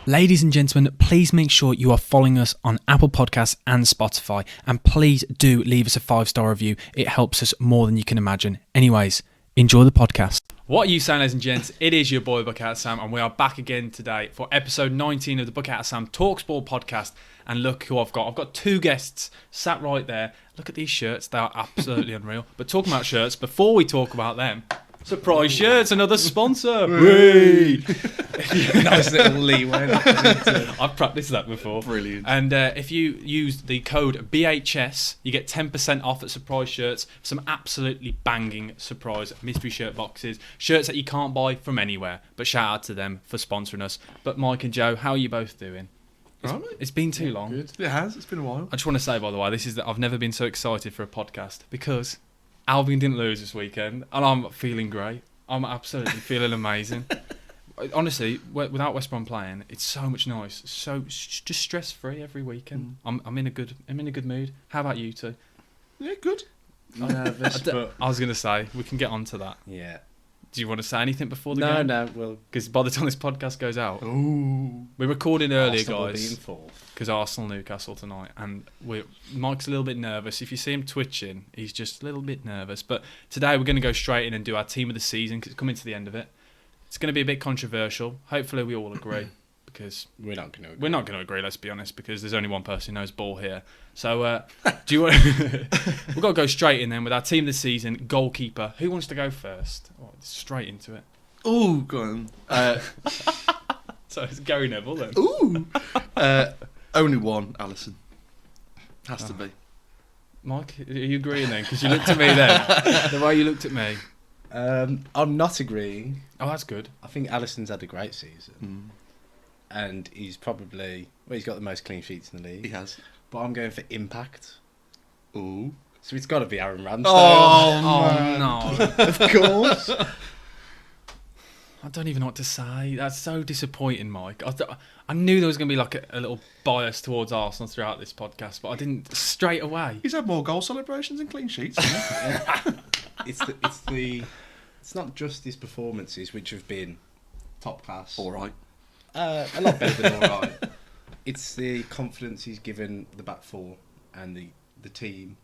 Ladies and gentlemen, please make sure you are following us on Apple Podcasts and Spotify, and please do leave us a 5-star review. It helps us more than you can imagine. Anyways, enjoy the podcast. What are you saying, ladies and gents? It is your boy Bucket Hat Sam, and we are back again today for episode 19 of the Bucket Hat Sam Talksport podcast. And look who I've got. I've got two guests sat right there. Look at these shirts. They are absolutely unreal. But talking about shirts, before we talk about them, Surprise Shirts, another sponsor. Nice little leeway. I've practiced that before. Brilliant. And if you use the code BHS, you get 10% off at Surprise Shirts. Some absolutely banging surprise mystery shirt boxes. Shirts that you can't buy from anywhere. But shout out to them for sponsoring us. But Mike and Joe, how are you both doing? It's been too long. Good. It has. It's been a while. I just want to say, by the way, I've never been so excited for a podcast because Albion didn't lose this weekend, and I'm feeling great. I'm absolutely feeling amazing. Honestly, without West Brom playing, it's so much nice. So just stress free every weekend. I'm in a good mood. How about you two? Yeah, good. Nervous, I was going to say we can get on to that. Yeah. Do you want to say anything before the game? No. Well, because by the time this podcast goes out, we're recording earlier, guys. Because Arsenal Newcastle tonight, and Mike's a little bit nervous. If you see him twitching, he's just a little bit nervous. But today we're going to go straight in and do our team of the season because it's coming to the end of it. It's going to be a bit controversial. Hopefully we all agree because we're not going to agree. We're not going to agree. Let's be honest, because there's only one person who knows ball here. So do you want? We've got to go straight in then with our team of the season. Goalkeeper. Who wants to go first? Oh, straight into it. Oh, go on. So it's Gary Neville then. Ooh. Only one, Alisson. Has to be. Mike, are you agreeing then? Because you looked at me then. The way you looked at me. I'm not agreeing. Oh, that's good. I think Alisson's had a great season. And he's probably... Well, he's got the most clean sheets in the league. He has. But I'm going for impact. Ooh. So it's got to be Aaron Ramsdale. Oh no. Of course. I don't even know what to say. That's so disappointing, Mike. I knew there was going to be like a little bias towards Arsenal throughout this podcast, but I didn't straight away. He's had more goal celebrations and clean sheets. It's not just his performances, which have been top class. All right. A lot better than all right. It's the confidence he's given the back four and the team.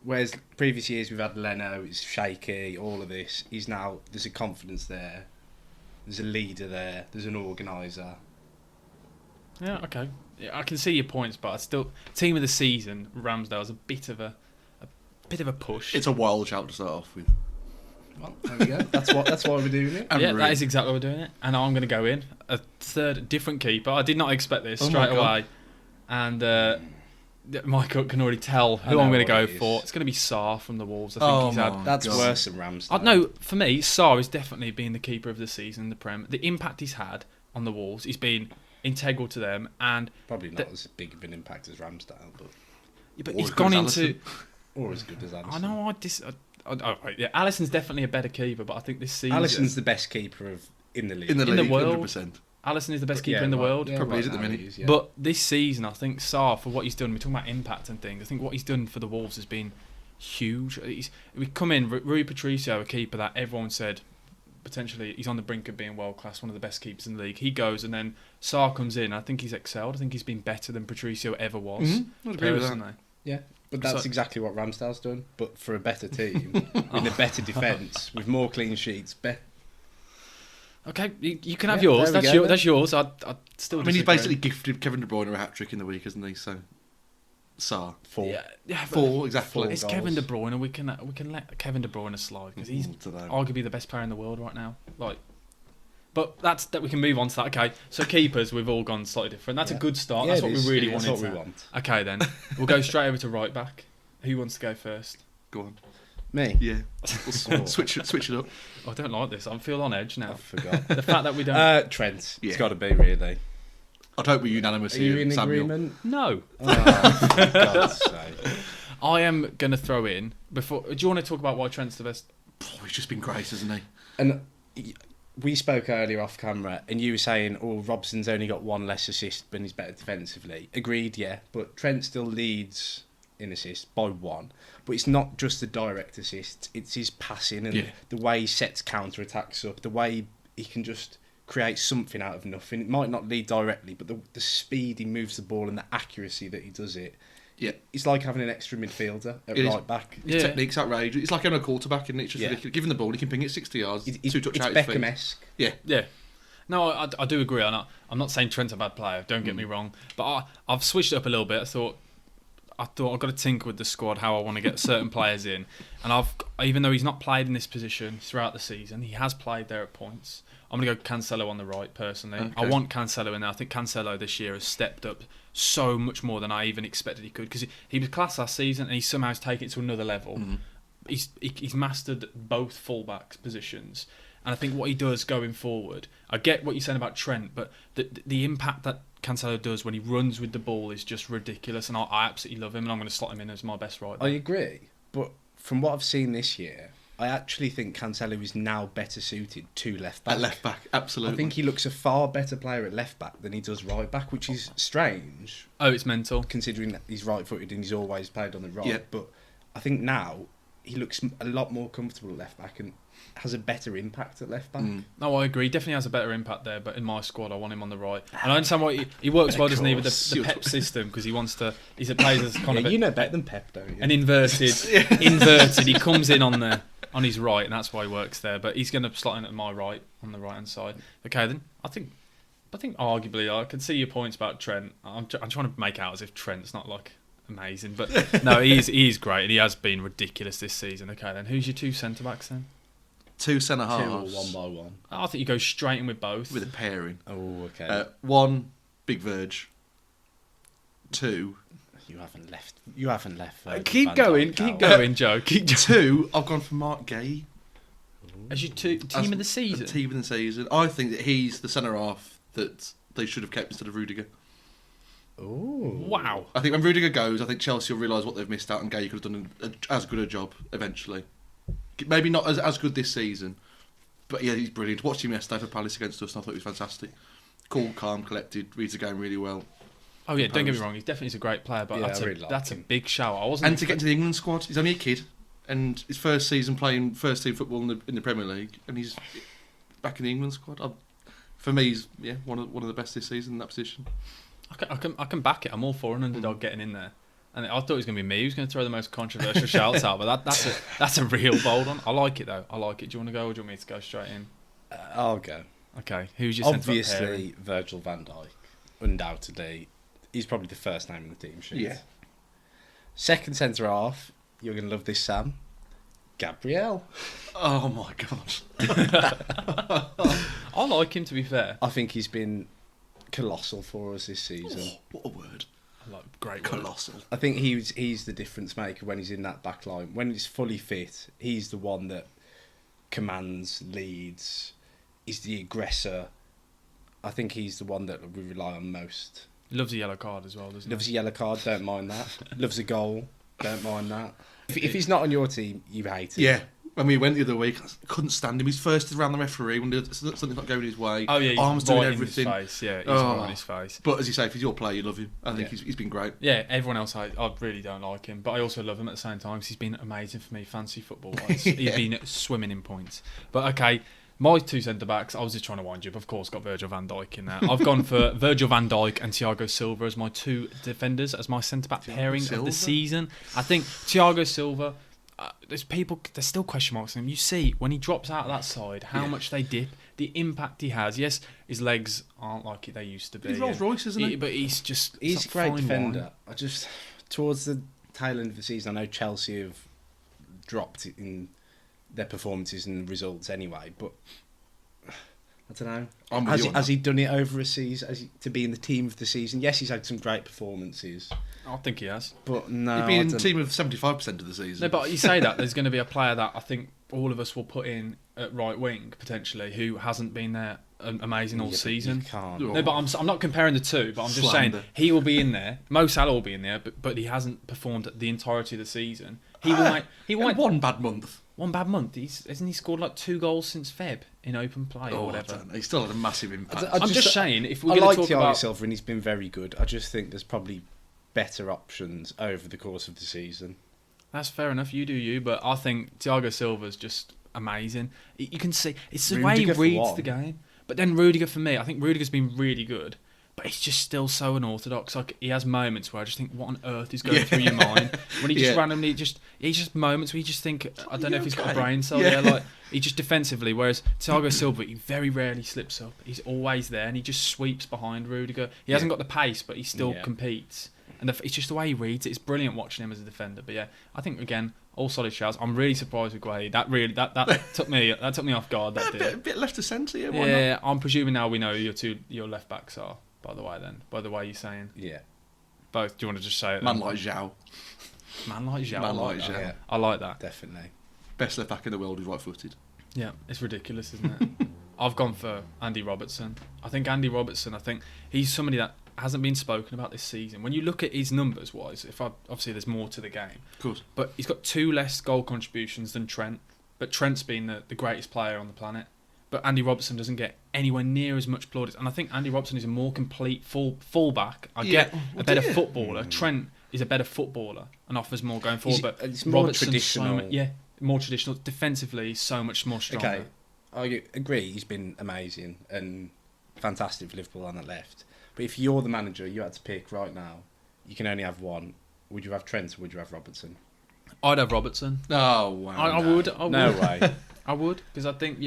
Whereas previous years we've had Leno, it's shaky, all of this. There's a confidence there. There's a leader there. There's an organiser. Yeah, okay. Yeah, I can see your points, but I still team of the season. Ramsdale's a bit of a push. It's a wild shout to start off with. Well, there we go. That's why we're doing it. Yeah, that is exactly why we're doing it. And I'm going to go in a third different keeper. I did not expect this straight away. And Michael can already tell who I'm going to go for. It's going to be Sarr from the Wolves. I think he's had. That's worse than Ramsdale. No, for me, Sarr is definitely been the keeper of the season in the Prem. The impact he's had on the Wolves, he's been integral to them, and probably not as big of an impact as Ramsdale, but he's gone into or as good as Alisson. I know. Yeah, Alisson's definitely a better keeper, but I think this season Alisson's the best keeper in the league. In the world. 100%. Alisson is the best keeper in the world. Yeah, probably is at the minute. But this season, I think Sarr, for what he's done, we're talking about impact and things, I think what he's done for the Wolves has been huge. We come in, Rui Patricio, a keeper that everyone said potentially he's on the brink of being world class, one of the best keepers in the league. He goes, and then Sarr comes in. I think he's excelled. I think he's been better than Patricio ever was. I'd agree with that. Yeah, but that's exactly what Ramsdale's done, but for a better team, in a better defence, with more clean sheets. Okay, you can have yours. That's yours. I'd still. I mean, he's basically gifted Kevin De Bruyne a hat-trick in the week, isn't he? So, Sarr. 4. Yeah, 4 exactly. It's goals. Kevin De Bruyne, and we can let Kevin De Bruyne slide because he's arguably the best player in the world right now. But that's that. We can move on to that. Okay, so keepers, we've all gone slightly different. That's a good start. That's what we really wanted. That's what we want. Okay, then we'll go straight over to right back. Who wants to go first? Go on. Me? Yeah. We'll switch it up. I don't like this. I feel on edge now. I forgot. The fact that we don't... Trent. Yeah. It's got to be, really. I'd hope we're unanimous here, Are you in Samuel. agreement? No. Oh, for God's sake. I am going to throw in... Do you want to talk about why Trent's the best? He's just been great, hasn't he? And we spoke earlier off camera, and you were saying, Robson's only got one less assist, but he's better defensively. Agreed, yeah. But Trent still leads in assists by 1. But it's not just the direct assists, it's his passing and the way he sets counter-attacks up, the way he can just create something out of nothing. It might not lead directly, but the speed he moves the ball and the accuracy that he does it, it's like having an extra midfielder at right back. His technique's outrageous. It's like having a quarterback, isn't it? It's just ridiculous. Given the ball, he can ping it 60 yards, two touch out his feet. It's Beckham-esque. Yeah. No, I do agree. I'm not saying Trent's a bad player. Don't get me wrong, but I've switched it up a little bit. I thought I've got to tinker with the squad how I want to get certain players in, and even though he's not played in this position throughout the season, he has played there at points. I'm going to go Cancelo on the right, personally. Okay. I want Cancelo in there. I think Cancelo this year has stepped up so much more than I even expected he could, because he was class last season and he somehow has taken it to another level. He's mastered both fullback positions, and I think what he does going forward, I get what you're saying about Trent, but the impact that Cancelo does when he runs with the ball is just ridiculous, and I absolutely love him, and I'm going to slot him in as my best right back. I agree, but from what I've seen this year, I actually think Cancelo is now better suited to left back. At left back, absolutely. I think he looks a far better player at left back than he does right back, which is strange. Oh, it's mental. Considering that he's right-footed and he's always played on the right. But I think now he looks a lot more comfortable at left back and has a better impact at left back. No, I agree. Definitely has a better impact there, but in my squad, I want him on the right. And I understand why he works well, doesn't he, with the Pep system, because he wants to. He's a player that's kind of. You know better than Pep, don't you? An inverted. He comes in on his right, and that's why he works there. But he's going to slot in at my right, on the right hand side. Okay, then I think arguably I can see your points about Trent. I'm trying to make out as if Trent's not like amazing, but no, he is great, and he has been ridiculous this season. Okay, then who's your two centre backs then? Two centre halves. Two or one by one. I think you go straight in with both. With a pairing. Oh, okay. One, Big Verge. Two. You haven't left. Keep going, Joe. Keep going. Two, I've gone for Mark Gay. As your team of the season? Team of the season. I think that he's the centre half that they should have kept instead of Rudiger. Oh. Wow. I think when Rudiger goes, I think Chelsea will realise what they've missed out, and Gay could have done as good a job eventually. Maybe not as good this season, but yeah, he's brilliant. Watched him yesterday for Palace against us, and I thought he was fantastic. Cool, calm, collected, reads the game really well. Oh yeah, don't get me wrong, he definitely is a great player, but that's a big shout. And to get to the England squad, he's only a kid, and his first season playing first team football in the Premier League, and he's back in the England squad. For me, he's one of the best this season in that position. I can back it. I'm all for an underdog getting in there. And I thought it was going to be me who's going to throw the most controversial shouts out, but that's a real bold one. I like it though. I like it. Do you want to go, or do you want me to go straight in? I'll go. Okay. Who's your centre back pairing? Obviously, Virgil van Dijk. Undoubtedly, he's probably the first name in the team sheet. Yeah. Second centre half. You're going to love this, Sam. Gabriel. Oh my god. I like him, to be fair. I think he's been colossal for us this season. Oh, what a word. Great colossal. I think he's the difference maker when he's in that back line. When he's fully fit, he's the one that commands, leads, is the aggressor. I think he's the one that we rely on most. He loves a yellow card as well, doesn't he? Loves a yellow card, don't mind that. Loves a goal, don't mind that. If he's not on your team, you hate him. Yeah. When we went the other week, I couldn't stand him. He's first around the referee when something's not going his way. Oh yeah, arms right doing everything. In his face. Yeah, he's right in his face. But as you say, if he's your player, you love him. I think he's been great. Yeah, everyone else I really don't like him, but I also love him at the same time because he's been amazing for me fantasy football wise. He's been swimming in points. But okay, my two centre backs. I was just trying to wind you up. Of course, got Virgil van Dijk in there. I've gone for Virgil van Dijk and Thiago Silva as my two defenders as my centre back pairing of the season. I think Thiago Silva. There's still question marks on him. You see, when he drops out of that side, how much they dip, the impact he has. Yes, his legs aren't like they used to be. He's Rolls Royce, isn't he? But he's a great defender. Towards the tail end of the season, I know Chelsea have dropped in their performances and results anyway, but I don't know. Has he done it over a season to be in the team of the season? Yes, he's had some great performances. I think he has. But no, he's been in the team of 75% of the season. No, but you say that there's going to be a player that I think all of us will put in at right wing potentially who hasn't been there amazing all season. You can't. No, but I'm not comparing the two, but I'm just saying he will be in there. Mo Salah will be in there, but he hasn't performed the entirety of the season. He will make one bad month. One bad month. Hasn't he scored like 2 goals since Feb in open play or whatever? He still had a massive impact. I'm just saying, if we're going to talk talk about Silva, and he's been very good. I just think there's probably better options over the course of the season. That's fair enough. You do you, but I think Thiago Silva's just amazing. You can see it's the way he reads the game. But then Rudiger, for me, I think Rudiger's been really good, but he's just still so unorthodox. Like, he has moments where I just think, what on earth is going through your mind? When he just randomly he's just moments where you just think, I don't know if he's got a brain cell. Yeah, like, he just defensively, whereas Thiago Silva, he very rarely slips up. He's always there, and he just sweeps behind Rudiger. He hasn't got the pace, but he still competes. And it's just the way he reads it. It's brilliant watching him as a defender. But yeah, I think, again, all solid shouts. I'm really surprised with Gueye. That took me off guard. That a bit left to centre, yeah. Yeah, I'm presuming now we know who your left backs are. By the way you're saying. Yeah. Both. Do you want to just say it? Man like Zhao. Man like Zhao. Man like Zhao. Yeah. I like that. Definitely. Best left back in the world is right-footed. Yeah, it's ridiculous, isn't it? I've gone for Andy Robertson. I think he's somebody that hasn't been spoken about this season. When you look at his numbers wise, obviously there's more to the game. Of course. But he's got 2 less goal contributions than Trent. But Trent's been the greatest player on the planet. But Andy Robertson doesn't get anywhere near as much plaudits. And I think Andy Robertson is a more complete fullback. A better footballer. Trent is a better footballer and offers more going forward. But it's more Robertson's traditional. more traditional. Defensively, he's so much more stronger. Okay, I agree. He's been amazing and fantastic for Liverpool on the left. But if you're the manager, you had to pick right now. You can only have one. Would you have Trent or would you have Robertson? I'd have Robertson. Oh wow! I would. No way. I would, because I think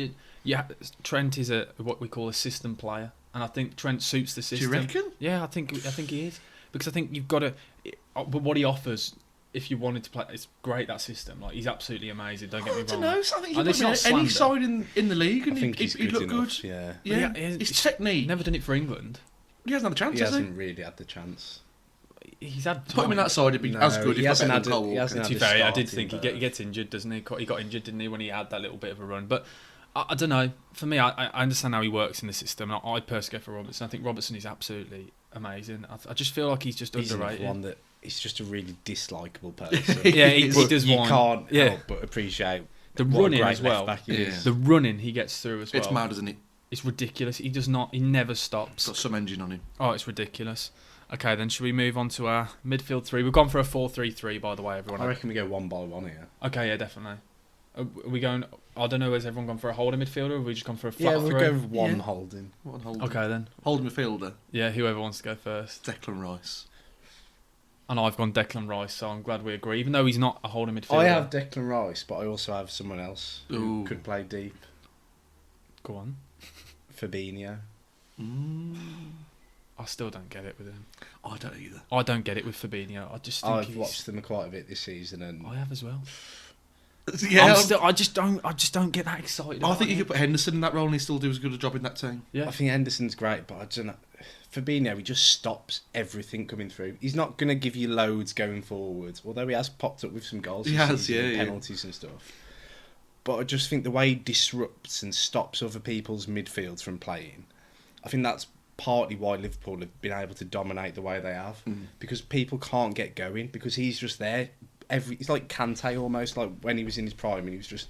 Trent is what we call a system player, and I think Trent suits the system. Do you reckon? Yeah, I think he is, because I think you've got to. But what he offers, if you wanted to play, it's great, that system. Like, he's absolutely amazing. Don't get me wrong. I don't know. I think he could this put is him not in any slander. side in the league, and I think he'd look enough, good. Yeah. Yeah, But his technique. Never done it for England. He hasn't had a chance, He has he? hasn't really had the chance. He's had Put him in time. that side, it'd be as good. he If hasn't not had better than Cole he hasn't Walker. To had be the fair, I starting did think berth. he gets injured, doesn't he? He got injured, didn't he, when he had that little bit of a run? But I don't know. For me, I understand how he works in the system. I personally go for Robertson. I think Robertson is absolutely amazing. I just feel like he's just underrated. One that he's just a really dislikable person. Yeah, he does. You whine. can't Yeah. help but appreciate The what a running great as well. left-back he is. The running he gets through as well. It's mad, isn't it? It's ridiculous. He does not. He never stops. Got some engine on him. Oh, it's ridiculous. Okay, then should we move on to our midfield 3? We've gone for a 4-3-3, by the way, everyone. I reckon we go one by one here. Okay, yeah, definitely. Are we going? I don't know. Has everyone gone for a holding midfielder, or have we just gone for a flat Yeah, 3? we'll go with one Yeah. holding. What holding? Okay then. Holding midfielder. Yeah, whoever wants to go first. Declan Rice. And I've gone Declan Rice, so I'm glad we agree. Even though he's not a holding midfielder. I have Declan Rice, but I also have someone else who Ooh. could play deep. Go on. Fabinho. I still don't get it with him. I don't either. I don't get it with Fabinho. I just think I've watched them quite a bit this season, and I have as well. Yeah, I just don't get that excited. I about think you him. could put Henderson in that role and he still do as good a job in that team. Yeah. I think Henderson's great, but I don't know. Fabinho, he just stops everything coming through. He's not going to give you loads going forward, although he has popped up with some goals. He this has, season, yeah. penalties and stuff. But I just think the way he disrupts and stops other people's midfields from playing, I think that's partly why Liverpool have been able to dominate the way they have, because people can't get going because he's just there. He's like Kante almost, like when he was in his prime, and he was just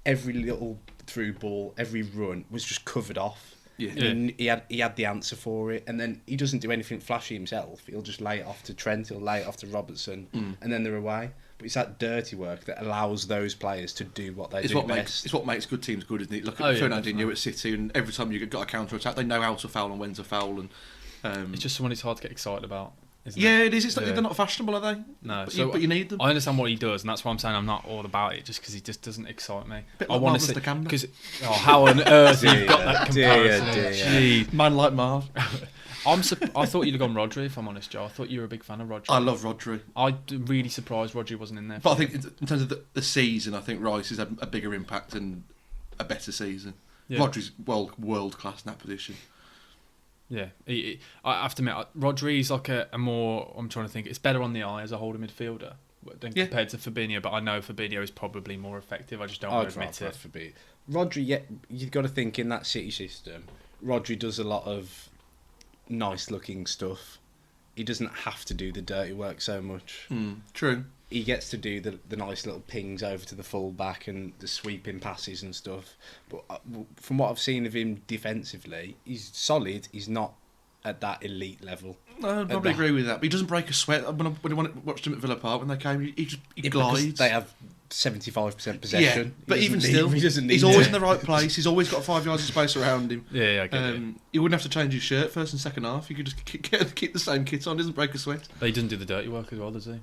every little through ball, every run was just covered off. Yeah. And he had the answer for it, and then he doesn't do anything flashy himself. He'll just lay it off to Trent, he'll lay it off to Robertson, and then they're away. But it's that dirty work that allows those players to do what they do best. It's what makes good teams good, isn't it? Look at Fernandinho definitely. at City, and every time you got a counter attack, they know how to foul and when to foul. And It's just someone it's hard to get excited about. Isn't yeah, it? it is. It's like they're not fashionable, are they? No, But you need them. I understand what he does, and that's why I'm saying I'm not all about it, just because he just doesn't excite me. Bit I like want Marv to see Mr. Camden. because how on earth Dear, you've got that dear, comparison? dear. Gee. Man like Marv. I thought you'd have gone Rodri, if I'm honest, Joe. I thought you were a big fan of Rodri. I love Rodri. I'm really surprised Rodri wasn't in there. But I think in terms of the season, I think Rice has had a bigger impact and a better season. Yeah. Rodri's world class in that position. Yeah, I have to admit, Rodri's like a more. I'm trying to think. It's better on the eye as a holding midfielder than compared to Fabinho. But I know Fabinho is probably more effective. I just don't want to admit it. Fabinho. Rodri, yeah, you've got to think in that City system. Rodri does a lot of nice-looking stuff. He doesn't have to do the dirty work so much. True. He gets to do the nice little pings over to the full back and the sweeping passes and stuff. But from what I've seen of him defensively, he's solid. He's not at that elite level. No, I'd probably agree with that. But he doesn't break a sweat. When I watched him at Villa Park when they came, he glides. They have 75% possession. Yeah, but even still, he's always in the right place. He's always got 5 yards of space around him. Yeah, I get it. He wouldn't have to change his shirt first and second half. He could just keep the same kit on. Doesn't break a sweat. But he doesn't do the dirty work as well, does he?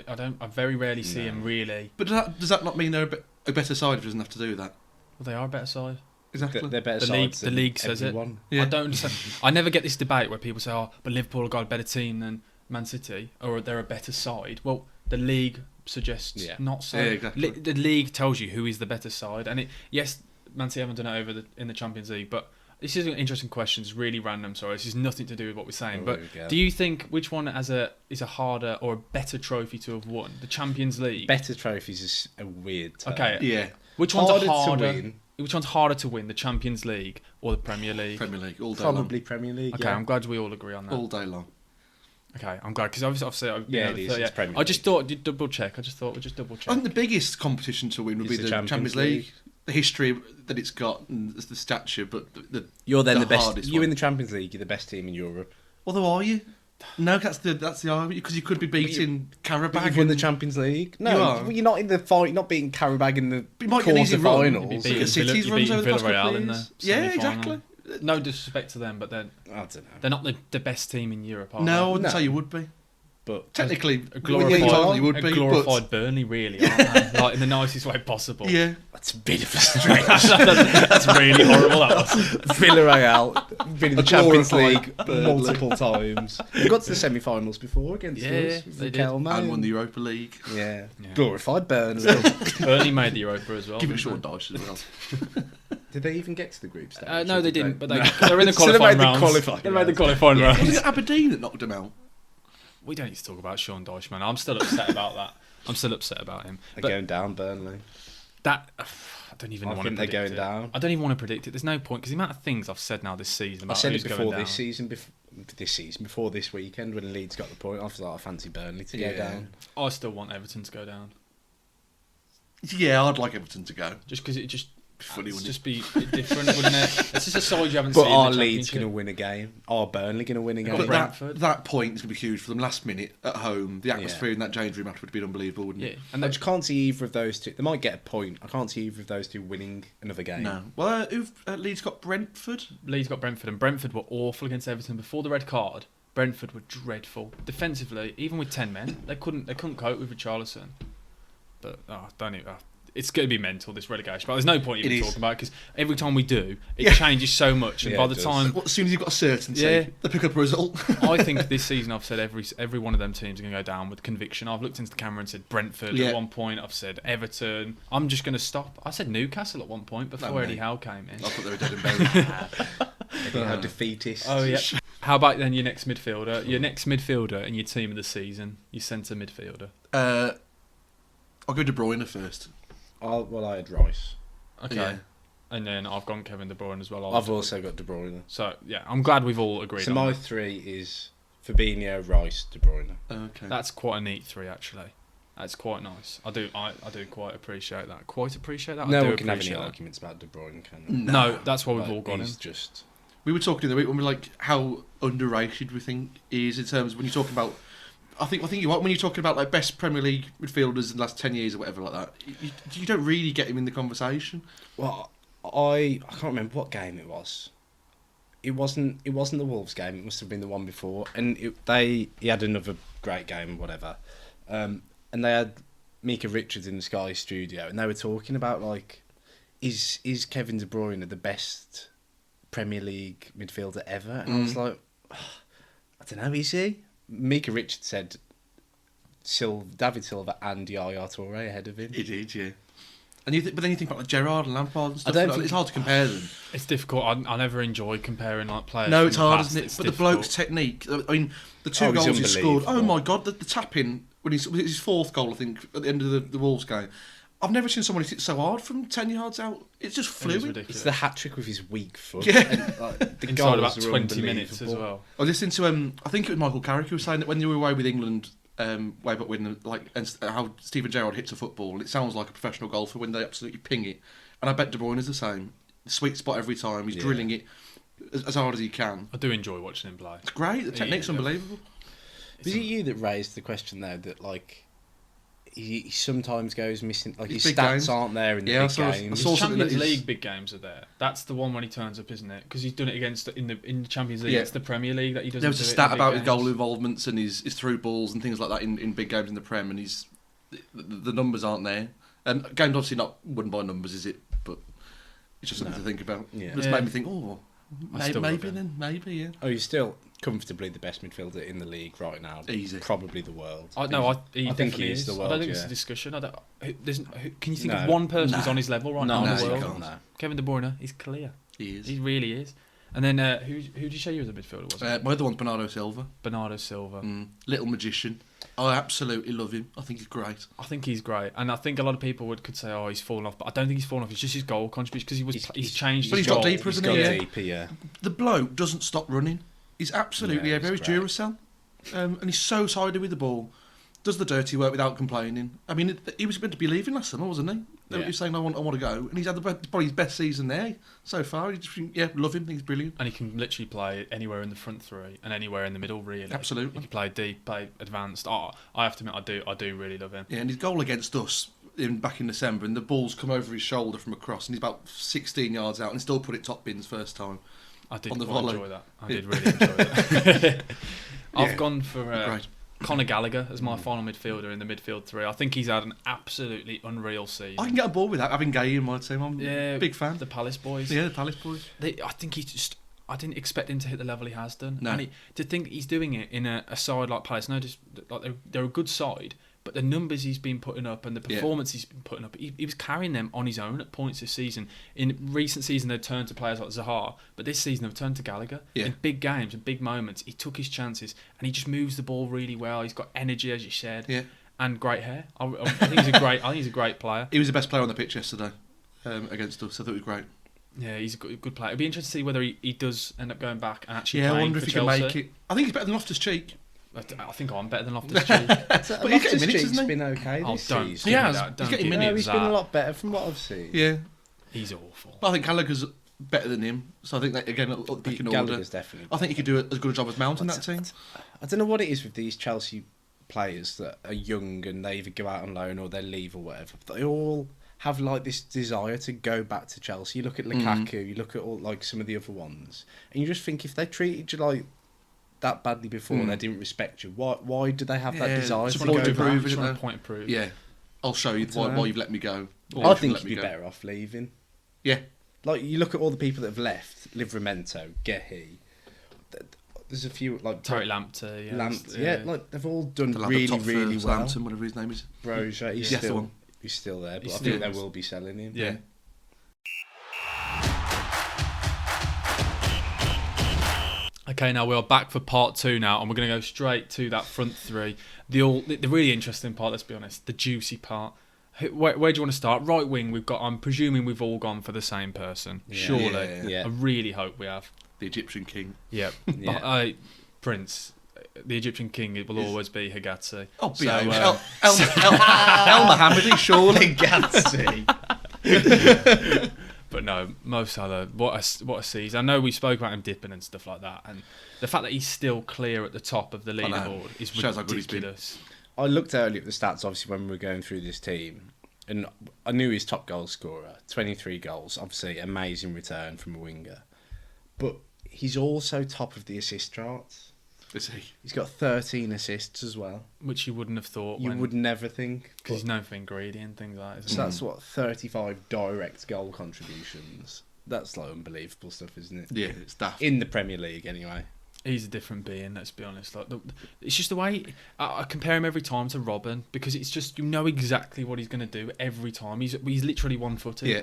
I very rarely see him really. But does that not mean they're a better side if he doesn't have to do that? Well, they are a better side. Exactly. They're better The league says everyone. it. Yeah. I don't understand. I never get this debate where people say, "Oh, but Liverpool have got a better team than Man City, or they're a better side." Well, the league suggests not so. Yeah, exactly. The league tells you who is the better side, and yes, Man City haven't done it in the Champions League, but this is an interesting question. It's really random. Sorry, this has nothing to do with what we're saying. But do you think which one is a harder or a better trophy to have won? The Champions League. Better trophies is a weird term. Okay. Yeah. Which one's harder to win? Which one's harder to win, the Champions League or the Premier League? Premier League all day Probably long. Premier League. Okay, I'm glad we all agree on that. All day long. Okay, I'm glad because obviously it is. It's Premier I just League. thought you'd double check. I thought we'd just double I check. think the biggest competition to win would be the Champions League. The history that it's got and the stature, but You're then the best. hardest You one. in the Champions League, you're the best team in Europe. Although, are you? No, that's the argument because you could be beating Karabakh. You've won the Champions League. No, You are. you're not in the fight. You're not beating Karabakh in the You might get an easy run. You'd be quarterfinals. beating City's Villa- runs you're over the past beating couple Villarreal of in the years. Yeah, semi-final. exactly. No disrespect to them, but I don't know. they're not the best team in Europe, are No, I they? wouldn't No. say you would be. But Technically, A with the glorified, title, you would a be. glorified Burnley, really, aren't they? Like in the nicest way possible. But, yeah. that's a bit of a stretch. that's really horrible. That was. Villarreal been in the A Champions glorified League Burnley. multiple times. We got to the semi-finals before against Yeah, us. they did. Kelma And won the Europa League. Yeah. Yeah. Glorified Burnley. Burnley made the Europa as well. Give it a didn't short they? dice as well. Did they even get to the group stage? No, or they did didn't. But they're No. in the So they qualifying made the rounds. qualifying They made the rounds. qualifying Was rounds. it Aberdeen that knocked them out? We don't need to talk about Sean Dyche, man. I'm still upset about that. I'm still upset about him. They're But going down, Burnley. that I don't even I want to think they're predict going it. down. I don't even want to predict it. There's no point because the amount of things I've said now this season I about said who's it going before down. this season, before this weekend when Leeds got the point. I was like, I fancy Burnley to go Yeah. down. I still want Everton to go down Yeah, I'd like Everton to go. just because it just Funny, it's wouldn't just be different, wouldn't it? It's just a side you haven't But seen. are in the Leeds going to Championship. win a game? Are Burnley going to win a game? But But Brentford. that point is going to be huge for them. Last minute at home, the atmosphere in that change room after would be unbelievable, wouldn't Yeah, it? and I they, just can't see either of those two. They might get a point. I can't see either of those two winning another game. No. Well, who've Leeds got Brentford? Leeds got Brentford, and Brentford were awful against Everton before the red card. Brentford were dreadful defensively, even with 10 men. They couldn't cope with Richarlison. But don't even. It's going to be mental, this relegation. But there's no point It even is. talking about it because every time we do, it changes so much. And Yeah, by it the does. time, Well, as soon as you've got a certainty, Yeah. they pick up a result. I think this season I've said every one of them teams are going to go down with conviction. I've looked into the camera and said Brentford Yeah. at one point. I've said Everton. I'm just going to stop. I said Newcastle at one point before No, Eddie mate. Howe came in. I thought they were dead and buried. How defeatist. Oh yeah. How about then your next midfielder? Your next midfielder in your team of the season, your centre midfielder. I'll go De Bruyne first. I had Rice. Okay. Yeah. And then I've gone Kevin De Bruyne as well. I've also got De Bruyne. So yeah, I'm glad we've all agreed So on my that. three is Fabinho, Rice, De Bruyne. Okay. That's quite a neat three actually. That's quite nice. I do quite appreciate that. Quite appreciate that. I No do one can have any appreciate that. arguments about De Bruyne, can they? No, that's why we've Like, all got him. he's just. We were talking the other week when we were like how underrated we think he is in terms of when you're talking about. I think you when you're talking about like best Premier League midfielders in the last 10 years or whatever like that, you don't really get him in the conversation. Well, I can't remember what game it was. It wasn't the Wolves game. It must have been the one before. And he had another great game, whatever. And they had Mika Richards in the Sky studio, and they were talking about like, is Kevin De Bruyne the best Premier League midfielder ever? And I was like, I don't know. Is he? Mika Richards said David Silva and Yaya Toure ahead of him. He did, yeah. And but then you think about like Gerrard and Lampard and stuff. don't Like, think- it's hard to compare them. It's difficult. I never enjoy comparing like players. No, from it's the hard, past. isn't it? It's But the difficult. bloke's technique. I mean, the two Oh, he's goals he scored. Oh unbelievable. my god, the tap in when his fourth goal, I think, at the end of the Wolves game. I've never seen someone hit it so hard from 10 yards out. It's just It is fluid. ridiculous. It's the hat trick with his weak foot. Yeah. And, like, the Inside goals about are 20 minutes as unbelievable. well. I was listening to I think it was Michael Carrick who was saying that when they were away with England, way back when, like, and how Steven Gerrard hits a football, it sounds like a professional golfer when they absolutely ping it. And I bet De Bruyne is the same. Sweet spot every time. He's Yeah. drilling it. as hard as he can. I do enjoy watching him play. It's great. The technique's unbelievable. Was it you that raised the question though that like he sometimes goes missing, like his Big stats games. aren't there in the Yeah, big I games? saw His something that Champions is- League big games are there. That's the one when he turns up, isn't it? Because he's done it against in the Champions League. Yeah. It's the Premier League that he doesn't. There was a do it stat in big about his games. goal involvements and his through balls and things like that in big games in the Prem, and the numbers aren't there. And game's obviously not won by numbers, is it? But it's just something to think about. Yeah. Just Yeah. made me think, I still love maybe, yeah. Oh, he's still comfortably the best midfielder in the league right now. Easy. Probably the world. He I think definitely he is the I world, don't think it's yeah. a discussion. Can you think No. of one person who's No. on his level right No, now in no, the you world? can't. No. Kevin De Bruyne, he's clear. He is. He really is. And then who did you say you was a midfielder? Was it My other one's Bernardo Silva. Bernardo Silva? Little magician. I absolutely love him. I think he's great. I think he's great, and I think a lot of people could say, "Oh, he's fallen off," but I don't think he's fallen off. It's just his goal contribution because he's changed. But his he's got goal. deeper, He's isn't got he? Yeah. deeper, yeah. The bloke doesn't stop running. He's absolutely Yeah, everywhere. he's He's great. Duracell. And he's so sided with the ball. Does the dirty work without complaining. I mean, he was meant to be leaving last summer, wasn't he? He Yeah. was saying, I want to go. And he's had probably his best season there so far. Love him. He's brilliant. And he can literally play anywhere in the front three and anywhere in the middle. Really, Absolutely. He can play deep, play advanced. Oh, I have to admit, I do really love him. Yeah, and his goal against us back in December, and the ball's come over his shoulder from across, and he's about 16 yards out, and still put it top bins first time. I did On the quite volley. enjoy that. I Yeah. did really enjoy that. I've Yeah. gone for Great. Conor Gallagher as my final midfielder in the midfield three. I think he's had an absolutely unreal season. I can get on board with that, having Gay in my team. I'm a big fan. The Palace boys. Yeah, the Palace boys. I think he's just. I didn't expect him to hit the level he has done. No. And to think he's doing it in a side like Palace, no, just like they're a good side, but the numbers he's been putting up and the performance he's been putting up, he was carrying them on his own at points this season. In recent season, they've turned to players like Zaha, but this season they've turned to Gallagher. Yeah. In big games and big moments, he took his chances and he just moves the ball really well. He's got energy, as you said, Yeah. and great hair. I think he's a great. I think he's a great player. He was the best player on the pitch yesterday against us. I thought it was great. Yeah, he's a good player. It'd be interesting to see whether he does end up going back and actually Yeah, I playing wonder for if he can Chelsea. make it. I think he's better than Loftus-Cheek. I think I'm better than Loftus-Cheek. But he's getting minutes, isn't he? been okay Oh, this don't season. give He me has. that. He's Don't getting give me minutes. No, he's that. been a lot better from what I've seen. Yeah. He's awful. But I think Gallagher's better than him. So I think that, again, up the pecking order. Gallagher's definitely. I think he could do as good a job as Mount in that team. I don't know what it is with these Chelsea players that are young and they either go out on loan or they leave or whatever. But they all have like this desire to go back to Chelsea. You look at Lukaku, you look at all like some of the other ones, and you just think if they treated you like that badly before, they didn't respect you. Why do they have that Yeah, desire it's to a go point to back? prove, Just isn't want it? a point of proof. Yeah. I'll show you why you've let me go. Or I you should think let you'd me be go. better off leaving. Yeah. Like you look at all the people that have left: Livramento, Gehi. There's a few like Tariq Lamptey. Yeah, Lampt. Yeah, like they've all done The lad up really, top for really well. Southampton, whatever his name is. Broja, Yeah, that's the one. he's still there, but He's I think still- they will be selling him. Yeah. Okay, now we are back for part two now, and we're going to go straight to that front three. The really interesting part, let's be honest, the juicy part. Where do you want to start? Right wing, I'm presuming we've all gone for the same person. Yeah. Surely. Yeah. I really hope we have. The Egyptian king. Yeah. Yeah. Prince, the Egyptian king, it will always be Higatsi. Oh, be So, El Mohammedi, surely. But no, Mo Salah, what a season. I know we spoke about him dipping and stuff like that, and the fact that he's still clear at the top of the know. leaderboard is Shows how good he's been. ridiculous. I looked earlier at the stats, obviously, when we were going through this team, and I knew he's top goal scorer, 23 goals, obviously amazing return from a winger. But he's also top of the assist charts. Is he? He's got 13 assists as well. Which you wouldn't have thought. You would never think. Because he's known for ingredient and things like that. So Isn't that's what, 35 direct goal contributions. That's like unbelievable stuff, isn't it? Yeah, it's daft. In the Premier League, anyway. He's a different being, let's be honest. Like it's just the way I compare him every time to Robin, because it's just, you know exactly what he's going to do every time. He's literally one-footed. Yeah.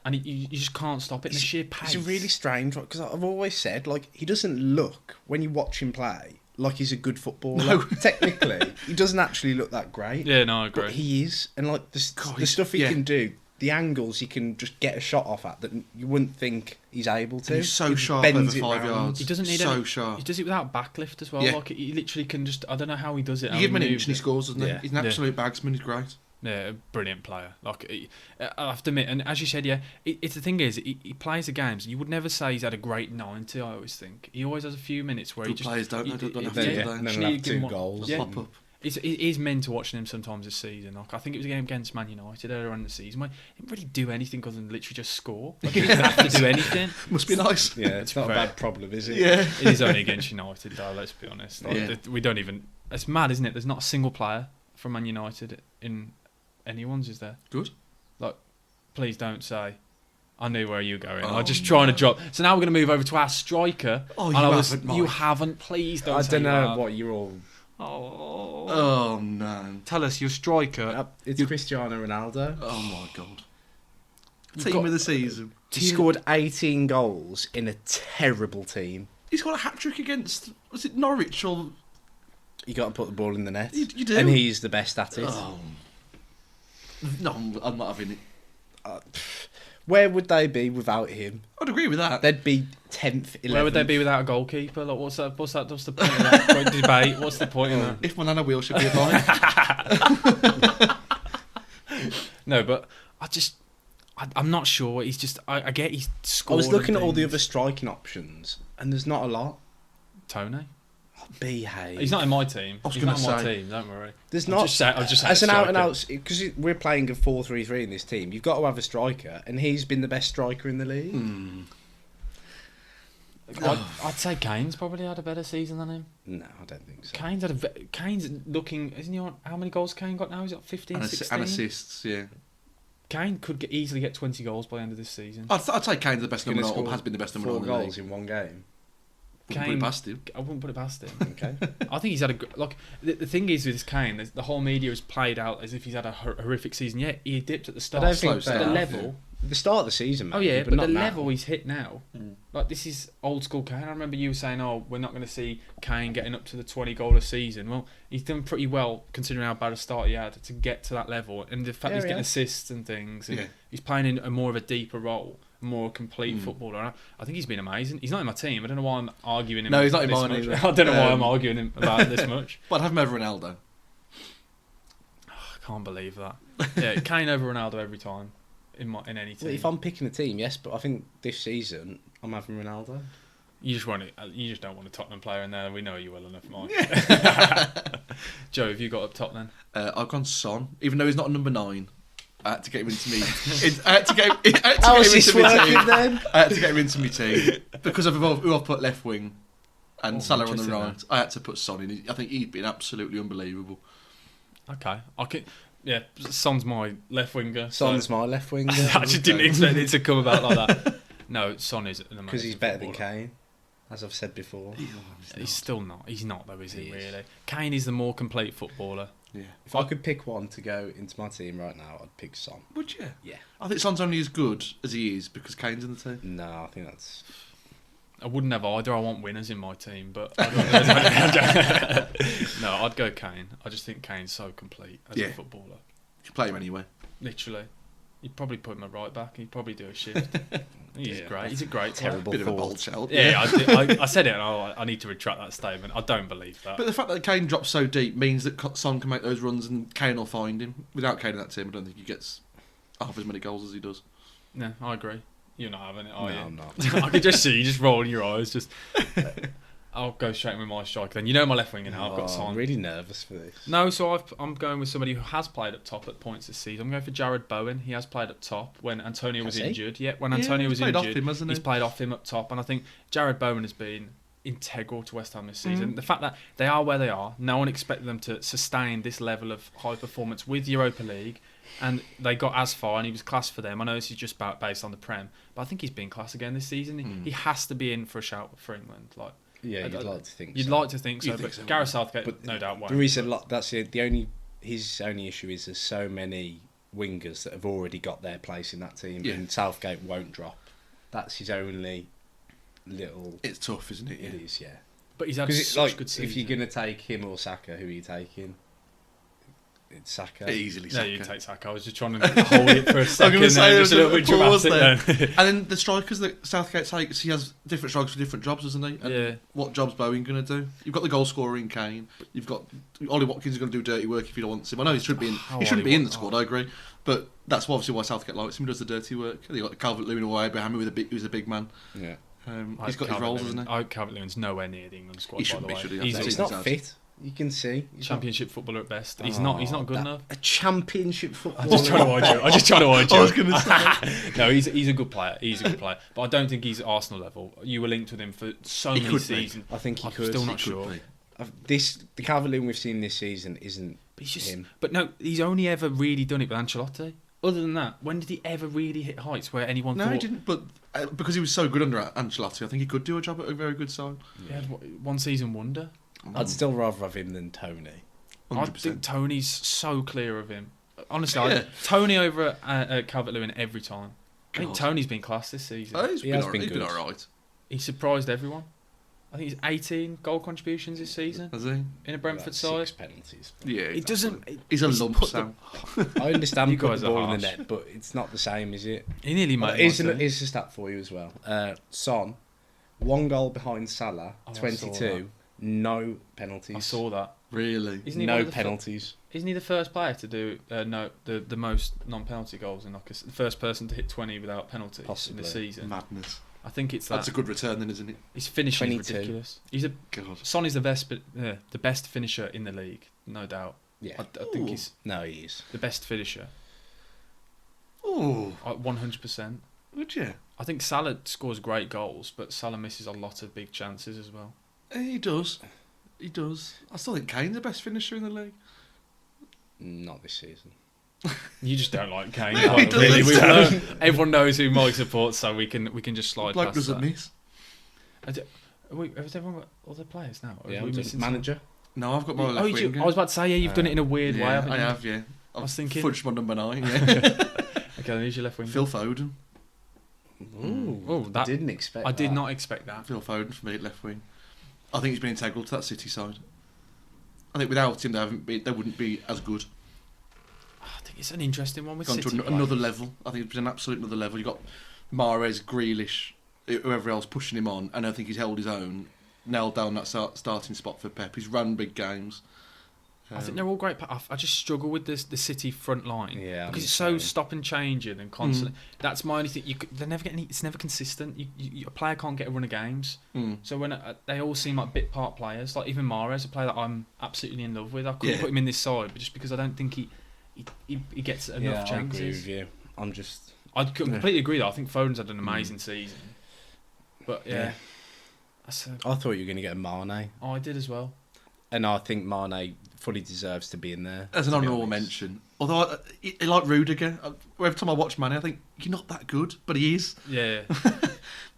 And you just can't stop it. The sheer pace. It's a really strange one, because I've always said, like, he doesn't look, when you watch him play, like he's a good footballer. No. Technically, he doesn't actually look that great. Yeah, no, I agree. But he is, and like the stuff he can do, the angles he can just get a shot off at that you wouldn't think he's able to. And he's so He sharp bends over it 5 round. yards. He doesn't need so any, sharp. He does it without backlift as well. Yeah. Like he literally can just. I don't know how he does it. You how give him an he inch and he moves it. scores, doesn't Yeah. he? He's an absolute bagsman. He's great. Yeah, brilliant player. Like, I have to admit, and as you said, yeah, it's the thing is, he plays the games. You would never say he's had a great 90. I always think he always has a few minutes where Good he just players don't have to And do then have 2 goals. Yeah. pop up. It is meant to watching him sometimes this season. Like, I think it was a game against Man United earlier on in the season where he didn't really do anything other than literally just score. Like, he didn't have to do anything. Must be nice. Yeah, it's not a fair. bad problem, is it? Yeah. It is only against United, though. Let's be honest. Like, Yeah. we don't even. It's mad, isn't it? There's not a single player from Man United in anyone's, is there? Good. Like, please don't say. I knew where you were going. Oh, I'm just trying to no. drop. So now we're going to move over to our striker. Oh, And you I was- haven't, Mike. You haven't. Please don't. I say don't you know have. what you're all. Oh. Oh no. Tell us your striker. It's Cristiano Ronaldo. Oh my god. You've Team got- of the season. He scored 18 goals in a terrible team. He's got a hat trick against, was it Norwich or? You got to put the ball in the net. You do. And he's the best at it. Oh. No, I'm not having it. Where would they be without him? I'd agree with that. They'd be 10th, 11th. Where would they be without a goalkeeper? Like, what's the point of that debate? What's the point of that? If Manana Wheel should be a fine. No, but I'm not sure. He's just, I get he's I scored. was looking at all the things. other striking options, and there's not a lot. Tony. Behave. He's not in my team. I was He's gonna not in my say. team. Don't worry. There's I'm not. just saying- I'm just saying as an out and striker. out, because we're playing a 4-3-3 in this team. You've got to have a striker, and he's been the best striker in the league. I'd say Kane's probably had a better season than him. No, I don't think so. Kane's looking. Isn't he on? How many goals Kane got now? He's got 15, And 16. assists, yeah. Kane could easily get 20 goals by the end of this season. I'd say Kane's the best Gonna number score nine, or has been the best number 4 nine in the goals league. in one game. Wouldn't put it past him. I wouldn't put it past him. Okay. I think he's had the thing is with Kane, the whole media has played out as if he's had a horrific season. Yeah, he dipped at the start. I don't think but the they- level. The start of the season, Oh maybe, yeah, but but not the now. level he's hit now, like this is old school Kane. I remember you saying, "Oh, we're not going to see Kane getting up to the 20 goal a season." Well, he's done pretty well considering how bad a start he had to get to that level, and the fact Yeah, he's he getting has. assists and things, and Yeah. he's playing in a more of a deeper role, a more complete footballer. And I think he's been amazing. He's not in my team. I don't know why I'm arguing him. No, he's not in this mine much. either. I don't know why I'm arguing him about this much. But I'd have him over Ronaldo. I can't believe that. Yeah, Kane over Ronaldo every time in any team. Well, if I'm picking a team, yes, but I think this season I'm having Ronaldo. You just don't want a Tottenham player in there. We know you well enough, Mike. Joe, have you got up top then? I've gone Son, even though he's not a number 9. I had to get him into me. I had to get How him is this into my working team. then? I had to get him into my team because of who I've put left wing and Salah on the interesting, right. I had to put Son in. I think he'd been absolutely unbelievable. Okay, I can. Yeah, Son's my left winger. Son's my left winger. I just didn't expect it to come about like that. No, Son is an amazing Because he's better than footballer. Kane, as I've said before. He's still not. He's not though, is he? He is. Really? Kane is the more complete footballer. Yeah. If I could pick one to go into my team right now, I'd pick Son. Would you? Yeah. I think Son's only as good as he is because Kane's in the team. No, I think that's... I wouldn't have either. I want winners in my team, but no, I'd go Kane. I just think Kane's so complete as Yeah. a footballer. You can play him anyway. Literally. You'd probably put him at right back. He'd probably do a shift. He's Yeah, great. He's a great player. terrible Bit of a thought. bold shout. Yeah, I said it, and I need to retract that statement. I don't believe that. But the fact that Kane drops so deep means that Son can make those runs and Kane will find him. Without Kane in that team, I don't think he gets half as many goals as he does. No, I agree. You're not having it, are No, you? I'm not. I could just see you just rolling your eyes. Just, I'll go straight with my striker. Then you know my left winger now. I've got I'm Son. really nervous for this. No, so I'm going with somebody who has played up top at points this season. I'm going for Jared Bowen. He has played up top when Antonio was Has he? injured. Yeah, when Yeah, Antonio he's was played off injured, him, hasn't he? he's played off him up top. And I think Jared Bowen has been integral to West Ham this season. Mm. The fact that they are where they are, no one expected them to sustain this level of high performance with Europa League. And they got as far, and he was class for them. I know this is just based on the Prem, but I think he's been class again this season. He has to be in for a shout for England. Like, Yeah, you'd like to think you'd so. like to think so, You'd think but so, Gareth Southgate, But no doubt, won't. There is a lot. That's it. His only issue is there's so many wingers that have already got their place in that team, Yeah. and Southgate won't drop. That's his only little. It's tough, isn't it? It is, yeah. But he's had Because such like, good season. if you're gonna take him or Saka, who are you taking? It's Saka. Easily No, Saka. you take Saka. I was just trying to hold it for a second. I'm going to say just a little bit pause dramatic there. then. And then the strikers that Southgate takes, he has different strikers for different jobs, doesn't he? And Yeah. what job's Bowen going to do? You've got the goal scorer in Kane. You've got Ollie Watkins is going to do dirty work if you don't want him. I know he should be in. He shouldn't be in the squad. I agree, but that's obviously why Southgate likes him. He does the dirty work. You got Calvert-Lewin or Abraham, who's a big man. Yeah. He's got his roles, hasn't he? I hope Calvert-Lewin's nowhere near the England squad. He shouldn't by be, the way. should he? He's not fit. You can see. Championship footballer at best. He's not good enough. A championship footballer. I'm just trying to avoid you. I'm just trying to avoid you. I was going to say. No, he's a good player. He's a good player, but I don't think he's Arsenal level. You were linked with him for so many seasons. I think he could. Still not He could sure. be. The Calvert-Lewin we've seen this season isn't But he's just. him. But no, he's only ever really done it with Ancelotti. Other than that, when did he ever really hit heights where anyone No, thought he didn't. But because he was so good under Ancelotti, I think he could do a job at a very good side. he had one season wonder? I'd still rather have him than Tony. 100%. I think Tony's so clear of him. Honestly, Yeah. Tony over at Calvert-Lewin every time. I think God. Tony's been class this season. Oh, he's He been has all been right. He's been good. all right. He surprised everyone. I think he's 18 goal contributions this season Has he? in a Brentford About side. 6 penalties. Yeah. It doesn't. He's a he's lump, put Sam. I understand You putting guys the are ball in the harsh. net, but it's not the same, is it? He nearly made Here's one, a stat for you as well. Son, 1 goal behind Salah, Oh, I saw 22, no penalties. I saw that. Really? Isn't he one No of the penalties. Isn't he the first player to do the most non-penalty goals in the first person to hit 20 without penalties Possibly. in the season? Madness. I think it's that. That's a good return, then, isn't it? His finishing is 22. ridiculous. God. Son is the best finisher in the league, no doubt. Yeah. I think Ooh. he's No, he is. the best finisher, Oh, 100%. would you? I think Salah scores great goals, but Salah misses a lot of big chances as well. He does. He does. I still think Kane's the best finisher in the league. Not this season. You just don't like Kane. No, quite he really. doesn't. Everyone knows who Mike supports, so we can just slide Bloke past doesn't that. miss. Has everyone got other players now? Or Yeah, are we I'm missing manager. No, I've got my some? left Oh, winger. I was about to say, yeah, you've done it in a weird way. Yeah, Haven't I you? have, yeah. I was thinking. Fudged my number 9, yeah. Okay, then who's your left winger? Phil Foden. Ooh, Oh, I didn't expect I did that. not expect that. Phil Foden for me at left wing. I think he's been integral to that City side. I think without him, they wouldn't be as good. I think it's an interesting one with Gone City. to another level. I think it's been an absolute another level. You've got Mahrez, Grealish, whoever else pushing him on, and I think he's held his own, nailed down that starting spot for Pep. He's run big games. I think they're all great. I just struggle with the City front line. Yeah, because I'm it's so the same. stop and changing and constantly. That's my only thing. They never get any. It's never consistent. A player can't get a run of games. So when they all seem like bit part players, like even Mahrez, a player that I'm absolutely in love with. I couldn't put him in this side, but just because I don't think he gets enough Yeah, I agree chances. with you. I'm just... I completely agree. Though I think Foden's had an amazing season. But yeah, that's I thought you were going to get a Mane. I did as well. And I think Mane fully deserves to be in there. As an to be honourable honest. mention. Although, like Rudiger, every time I watch Mane, I think, you're not that good, but he is. Yeah.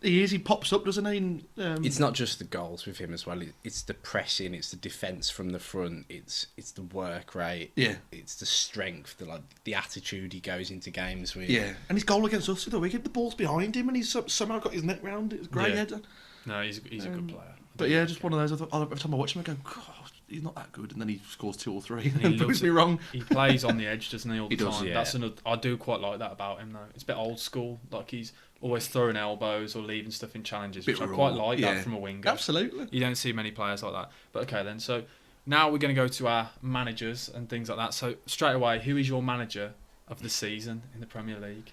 He is. He pops up, doesn't he? And, It's not just the goals with him as well. It's the pressing, it's the defence from the front, it's the work rate, Yeah. it's the strength, the attitude he goes into games with. Yeah. And his goal against us, the wicket, the ball's behind him, and he's somehow got his neck round it. It's a great Yeah. header. No, he's a good player. But yeah, just one of those. Every time I watch him, I go, God, he's not that good. And then he scores 2 or 3 And he and proves looks me wrong. He plays on the edge, doesn't he, all the He does, time? yeah. That's another. I do quite like that about him, though. It's a bit old school. Like he's always throwing elbows or leaving stuff in challenges, which Bit I quite raw, like yeah. that from a winger. Absolutely. You don't see many players like that. But okay, then. So now we're going to go to our managers and things like that. So straight away, who is your manager of the season in the Premier League?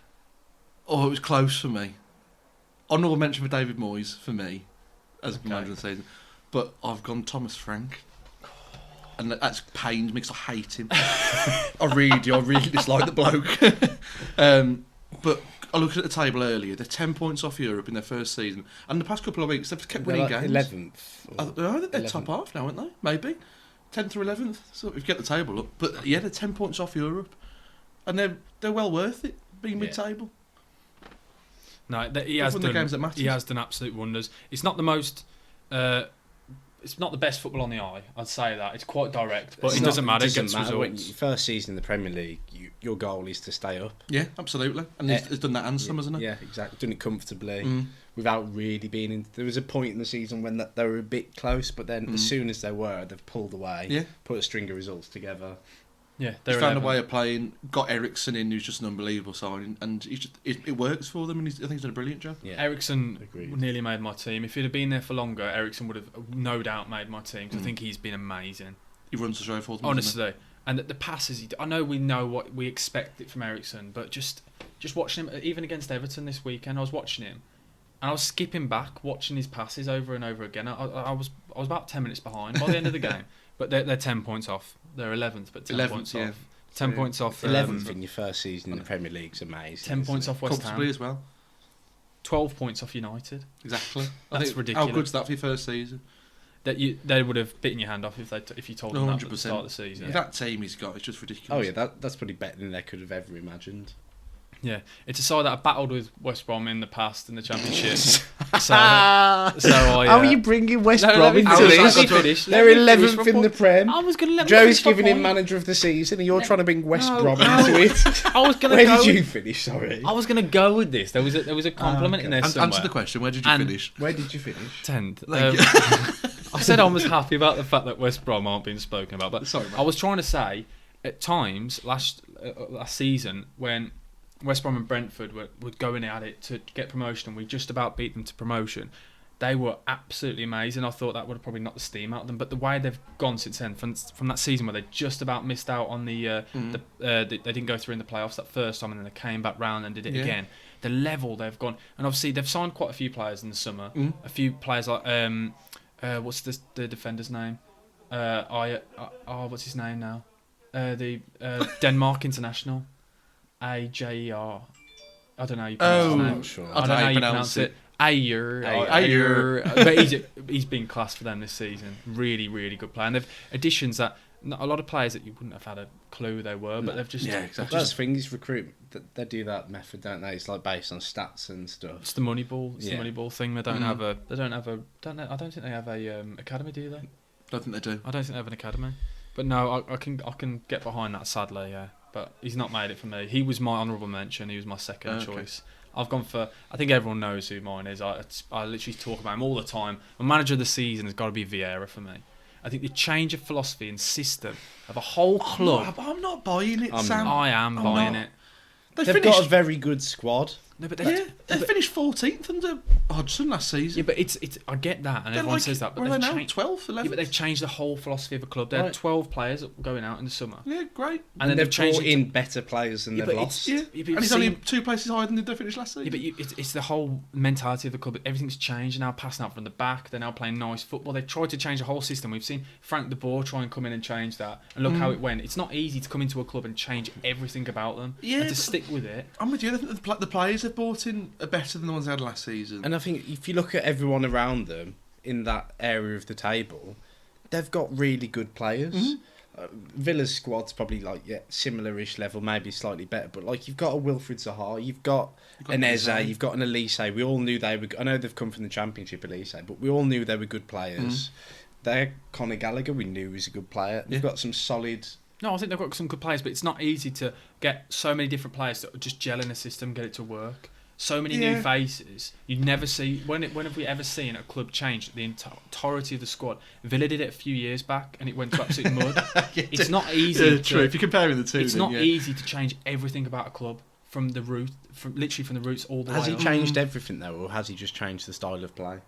Oh, it was close for me. Honourable mention for David Moyes for me as manager of the season. But I've gone Thomas Frank. And that's pains me because I hate him. I really dislike the bloke. But I looked at the table earlier. They're 10 points off Europe in their first season. And the past couple of weeks, they've kept winning They're like games. 11th. I think they're 11th. top half now, aren't they? Maybe. 10th or 11th. So if you get the table up. But yeah, they're 10 points off Europe. And they're well worth it, being mid-table. No, he has Won the done. games that matters. He has done absolute wonders. It's not the most. It's not the best football on the eye. I'd say that it's quite direct, but It's it not- doesn't matter. It doesn't gets matter. When results. your first season in the Premier League, your goal is to stay up. Yeah, absolutely. And he's done that and some, hasn't he? Yeah, exactly. Done it comfortably Mm. without really being in. There was a point in the season when they were a bit close, but then as soon as they were, they've pulled away, Yeah. put a string of results together. Yeah, He's found a way of playing. Got Ericsson in, who's just an unbelievable signing, and it works for them. And I think he's done a brilliant job. Yeah. Ericsson nearly made my team. If he'd have been there for longer, Ericsson would have no doubt made my team. Cause I think he's been amazing. He runs the show for them. Honestly, and the passes. I know we know what we expect it from Ericsson, but just watching him, even against Everton this weekend, I was watching him, and I was skipping back, watching his passes over and over again. I was about 10 minutes behind by the end of the game, but they're 10 points off. They're 11th, but 10 points off. 10 points off. 11th in your first season in the Premier League's amazing. 10 points off West Ham. Comfortably as well. 12 points off United. Exactly. That's ridiculous. How good's that for your first season? They would have bitten your hand off if you told them that at the start of the season. That team he's got is just ridiculous. Oh yeah, that's probably better than they could have ever imagined. Yeah, it's a side that I battled with West Brom in the past in the Championship. so I, how are you bringing West Brom into this? They're 11th in the Prem. I was going to let Joe's giving him manager of the season, and you're trying to bring West Brom into it. I was going to. Where did you finish? Sorry, I was going to go with this. There was a compliment in there somewhere. Answer the question. Where did you finish? Where did you finish? 10th. I said I was happy about the fact that West Brom aren't being spoken about, but sorry, I was trying to say at times last season when West Brom and Brentford were going at it to get promotion, and we just about beat them to promotion. They were absolutely amazing. I thought that would have probably knocked the steam out of them, but the way they've gone since then, from that season where they just about missed out on they didn't go through in the playoffs that first time, and then they came back round and did it again. The level they've gone, and obviously they've signed quite a few players in the summer. A few players like what's the defender's name? What's his name now? The Denmark international. Ajer. I don't know how you pronounce his name. I'm not sure. I don't know how you pronounce it. Ajer. But he's been class for them this season. Really, really good player. And they've additions that a lot of players that you wouldn't have had a clue who they were, but they've just exactly. That's the thing is recruitment. They do that method, don't they? It's like based on stats and stuff. It's the money ball. It's the money ball thing. They don't have a. I don't think they have a academy, do they? Don't think they do. I don't think they have an academy. But no, I can get behind that. Sadly, yeah. But he's not made it for me. He was my honourable mention. He was my second choice. I've gone for. I think everyone knows who mine is. I literally talk about him all the time. My manager of the season has got to be Vieira for me. I think the change of philosophy and system of a whole club. I'm not buying it, Sam. I am buying it. They've got a very good squad. No, but they finished 14th under Hodgson last season. Yeah, but it's. I get that, and everyone says that. But they've changed 12th, 11th. Yeah, but they've changed the whole philosophy of the club. They had 12 players going out in the summer. Yeah, great. And then they've changed in better players than they've lost. And he's only 2 places higher than they finished last season. Yeah, but it's the whole mentality of the club. Everything's changed. They're now passing out from the back. They're now playing nice football. They've tried to change the whole system. We've seen Frank de Boer try and come in and change that. And look how it went. It's not easy to come into a club and change everything about them. Yeah, and to stick with it. I'm with you. I think the players they've bought in are better than the ones they had last season. And I think if you look at everyone around them in that area of the table, they've got really good players. Villa's squad's probably similar-ish level, maybe slightly better. But you've got a Wilfried Zaha, you've got an Eze, you've got an Elise. We all knew they were. I know they've come from the Championship, Elise, but we all knew they were good players. They're Conor Gallagher. We knew he was a good player. They've got some solid. No, I think they've got some good players, but it's not easy to get so many different players that just gel in a system, get it to work. So many new faces. You never see. When have we ever seen a club change the entirety of the squad? Villa did it a few years back, and it went to absolute mud. It's not easy. True. If you're comparing the two, it's not easy to change everything about a club from the root, from the roots all the way. Has he changed everything though, or has he just changed the style of play?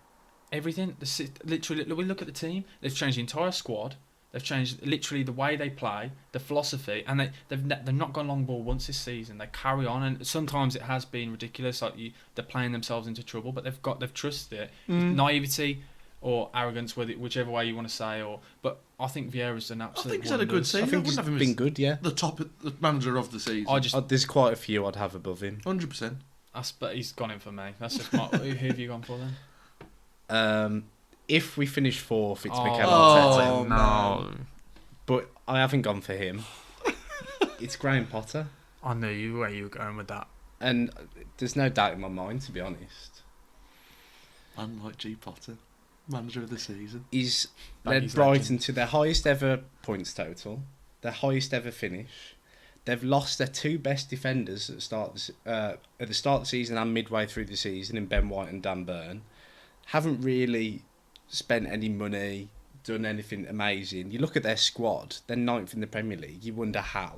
Everything. Literally, we look at the team. They've changed the entire squad. They've changed literally the way they play, the philosophy, and they've not gone long ball once this season. They carry on, and sometimes it has been ridiculous. They're playing themselves into trouble, but they've trusted it. Naivety or arrogance, whichever way you want to say. But I think Vieira's an absolute. I think he's had a good season. I think he's been good. Yeah, the manager of the season. There's quite a few I'd have above him. 100%. But he's gone in for me. That's just who have you gone for then? If we finish fourth, it's Mikel Arteta. Oh, no. But I haven't gone for him. It's Graham Potter. I knew where you were going with that. And there's no doubt in my mind, to be honest. Unlike G. Potter, manager of the season. He's led Brighton to their highest ever points total, their highest ever finish. They've lost their 2 best defenders at the start of the season and midway through the season in Ben White and Dan Burn. Haven't really spent any money, done anything amazing. You look at their squad, they're 9th in the Premier League. You wonder how.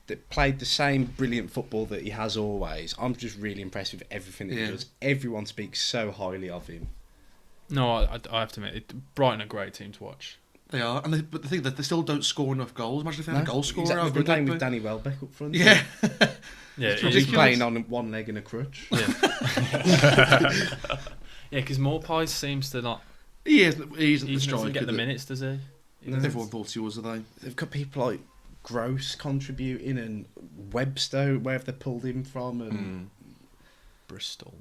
They played the same brilliant football that he has always. I'm just really impressed with everything that he does. Everyone speaks so highly of him. No, I have to admit, Brighton are a great team to watch. They are, but the thing that they still don't score enough goals. Imagine if they had a goal scorer. Exactly. They've been playing with Danny Welbeck up front. Yeah. Yeah, He's playing on one leg and a crutch. Yeah, because Morpie seems to not. He isn't the striker. Doesn't get the minutes, does he? Everyone thought he was, are they? They've got people like Gross contributing and Webster, where have they pulled him from? And Bristol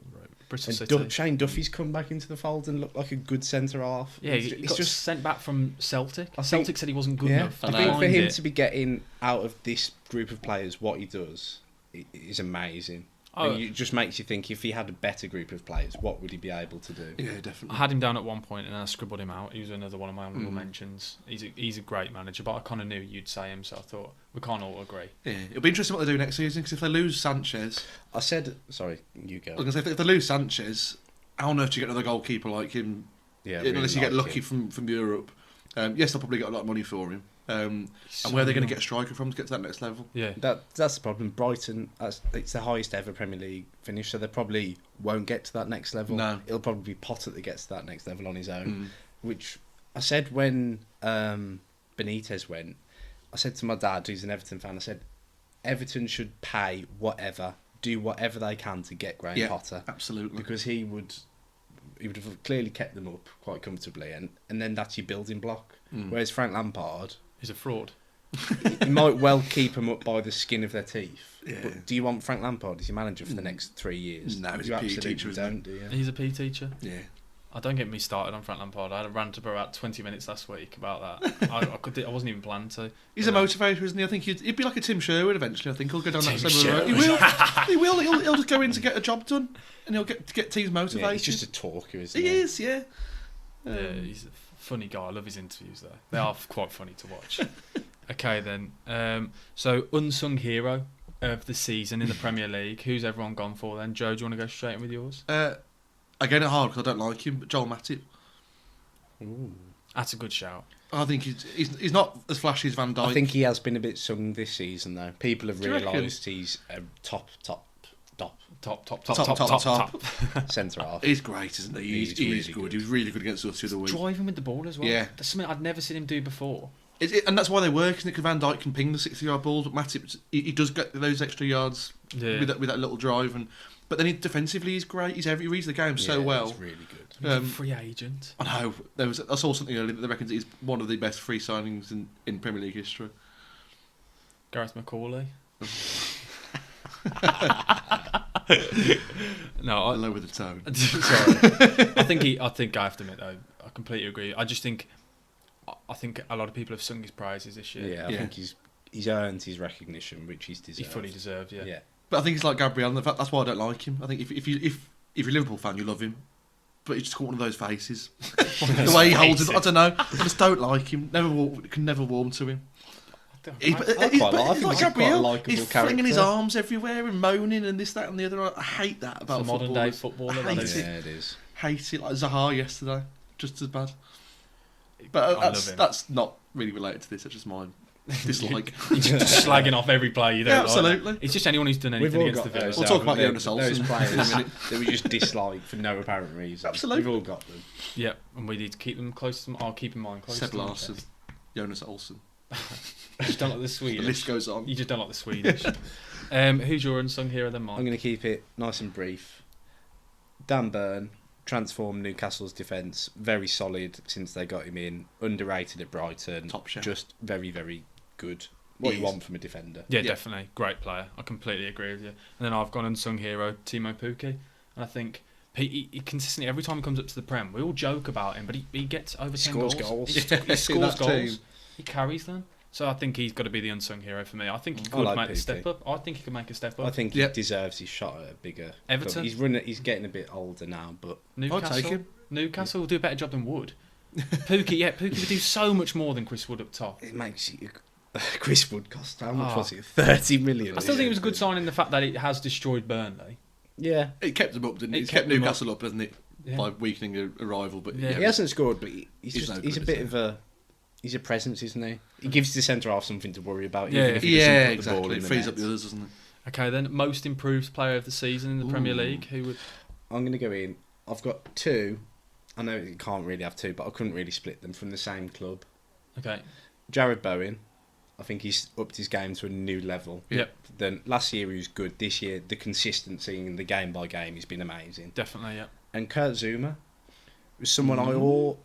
and City. Shane Duffy's come back into the fold and looked like a good centre half. Yeah, he got just sent back from Celtic. Celtic said he wasn't good enough. I think for him to be getting out of this group of players what he does is amazing. And it just makes you think, if he had a better group of players, what would he be able to do? Yeah, definitely. I had him down at one point and then I scribbled him out. He was another one of my honourable mentions. He's a great manager, but I kind of knew you'd say him, so I thought we can't all agree. Yeah, it'll be interesting what they do next season, because if they lose Sanchez... Sorry, you go. I was going to say, if they lose Sanchez, how on earth do you get another goalkeeper like him? Yeah, unless you really get lucky from Europe. Yes, they'll probably get a lot of money for him. And where are they going to get a striker from to get to that next level? Yeah, that's the problem. Brighton, it's the highest ever Premier League finish, so they probably won't get to that next level. No. It'll probably be Potter that gets to that next level on his own. Which I said when Benitez went, I said to my dad, who's an Everton fan, I said, Everton should pay whatever, do whatever they can to get Graham Potter. Absolutely. Because he would have clearly kept them up quite comfortably, and then that's your building block. Whereas Frank Lampard... he's a fraud. He might well keep them up by the skin of their teeth. Yeah. But do you want Frank Lampard as your manager for the next 3 years? No, he's you a PE absolutely teacher, don't, do you? He's a PE teacher. Yeah. Don't get me started on Frank Lampard. I had a rant for about 20 minutes last week about that. I wasn't even planned to. He's a motivator, isn't he? I think he'd be like a Tim Sherwood eventually. I think he'll go down that Tim same road. He will. He'll just go in to get a job done, and he'll get teams motivated. Yeah, he's just a talker, isn't he? he? He is, yeah. Yeah, he's a funny guy. I love his interviews, though. They are quite funny to watch. Okay, then. So, unsung hero of the season in the Premier League. Who's everyone gone for then? Joe, do you want to go straight in with yours? Again, it's hard because I don't like him, but Joel Matip. Ooh. That's a good shout. I think he's not as flashy as Van Dijk. I think he has been a bit sung this season, though. People have Do you realised he's a top top centre half. He's great, isn't he? He's really good. He was really good against us the other week. Driving with the ball as well. Yeah. That's something I'd never seen him do before. And that's why they work, isn't it? Because Van Dijk can ping the 60-yard balls, but Matip, he does get those extra yards with that little drive. But then defensively, he's great. He reads the game so well. He's really good. He's a free agent. I know. I saw something earlier that they reckon he's one of the best free signings in Premier League history. Gareth McCauley. No, Lower the tone. Sorry. I think I have to admit though, I completely agree. I think a lot of people have sung his praises this year. Yeah, I think he's earned his recognition, which he's deserved. He fully deserved. Yeah. But I think he's like Gabriel. In fact, that's why I don't like him. I think if you're a Liverpool fan, you love him. But he's just got one of those faces. The way he holds it, I don't know. I just don't like him. Can never warm to him. He's like Gabriel. He's flinging his arms everywhere and moaning and this, that, and the other. I hate that about football. Modern day footballer. I hate it. Yeah, it is. Hate it like Zaha yesterday, just as bad. But that's not really related to this. That's just my dislike. He's just slagging off every player you don't like. Absolutely. It's just anyone who's done anything against the Villa. We'll talk about Jonas Those Olsen players in a minute. that we just dislike for no apparent reason. Absolutely. We've all got them. Yeah, and we need to keep them close to them. I'll keep in mind close Seb to them. Larsson, Jonas Olsen. You just don't like the Swedish. The list goes on. You just don't like the Swedish. Who's your unsung hero then, Mike? I'm going to keep it nice and brief. Dan Burn transformed Newcastle's defence. Very solid since they got him in. Underrated at Brighton. Top chef. Just very, very good. What you want from a defender. Yeah, definitely. Great player. I completely agree with you. And then I've gone unsung hero, Timo Pukki. And I think he consistently, every time he comes up to the Prem, we all joke about him, but he gets over 10 goals. He scores goals. He carries them. So I think he's got to be the unsung hero for me. I think he could make a step up. I think he could make a step up. I think he deserves his shot at a bigger Everton. Club. He's getting a bit older now, but Newcastle, I'll take him. Newcastle will do a better job than Wood. Pukki would do so much more than Chris Wood up top. it makes you... Chris Wood cost how much was it? 30 million. I still think it was a good sign in the fact that it has destroyed Burnley. Yeah. It kept them up, didn't it? It's kept Newcastle up, hasn't it? by weakening a rival. But He hasn't scored, but he's no a good, bit of a... He's a presence, isn't he? He gives the centre half something to worry about. Yeah, even if he doesn't put the ball exactly. in It the frees net. up the others, doesn't it? Okay, then most improved player of the season in the Premier League. Who would? I'm going to go in. I've got two. I know you can't really have two, but I couldn't really split them from the same club. Okay. Jared Bowen. I think he's upped his game to a new level. Yep. Then last year he was good. This year, the consistency in the game by game has been amazing. Definitely, yeah. And Kurt Zouma was someone I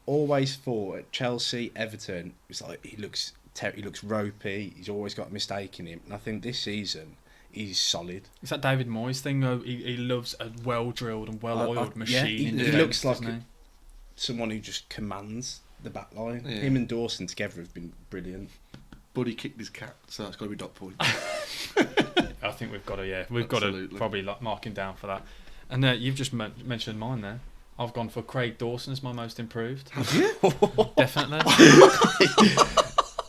always thought at Chelsea, Everton. It was like he looks ropey. He's always got a mistake in him. And I think this season he's solid. It's that David Moyes thing though. He loves a well-drilled and well-oiled machine. He in looks defence, like doesn't someone who just commands the back line. Yeah. Him and Dawson together have been brilliant. Buddy kicked his cat, so that's got to be dot point. I think we've got to Absolutely. probably mark him down for that. And you've just mentioned mine there. I've gone for Craig Dawson as my most improved. Have you? Definitely.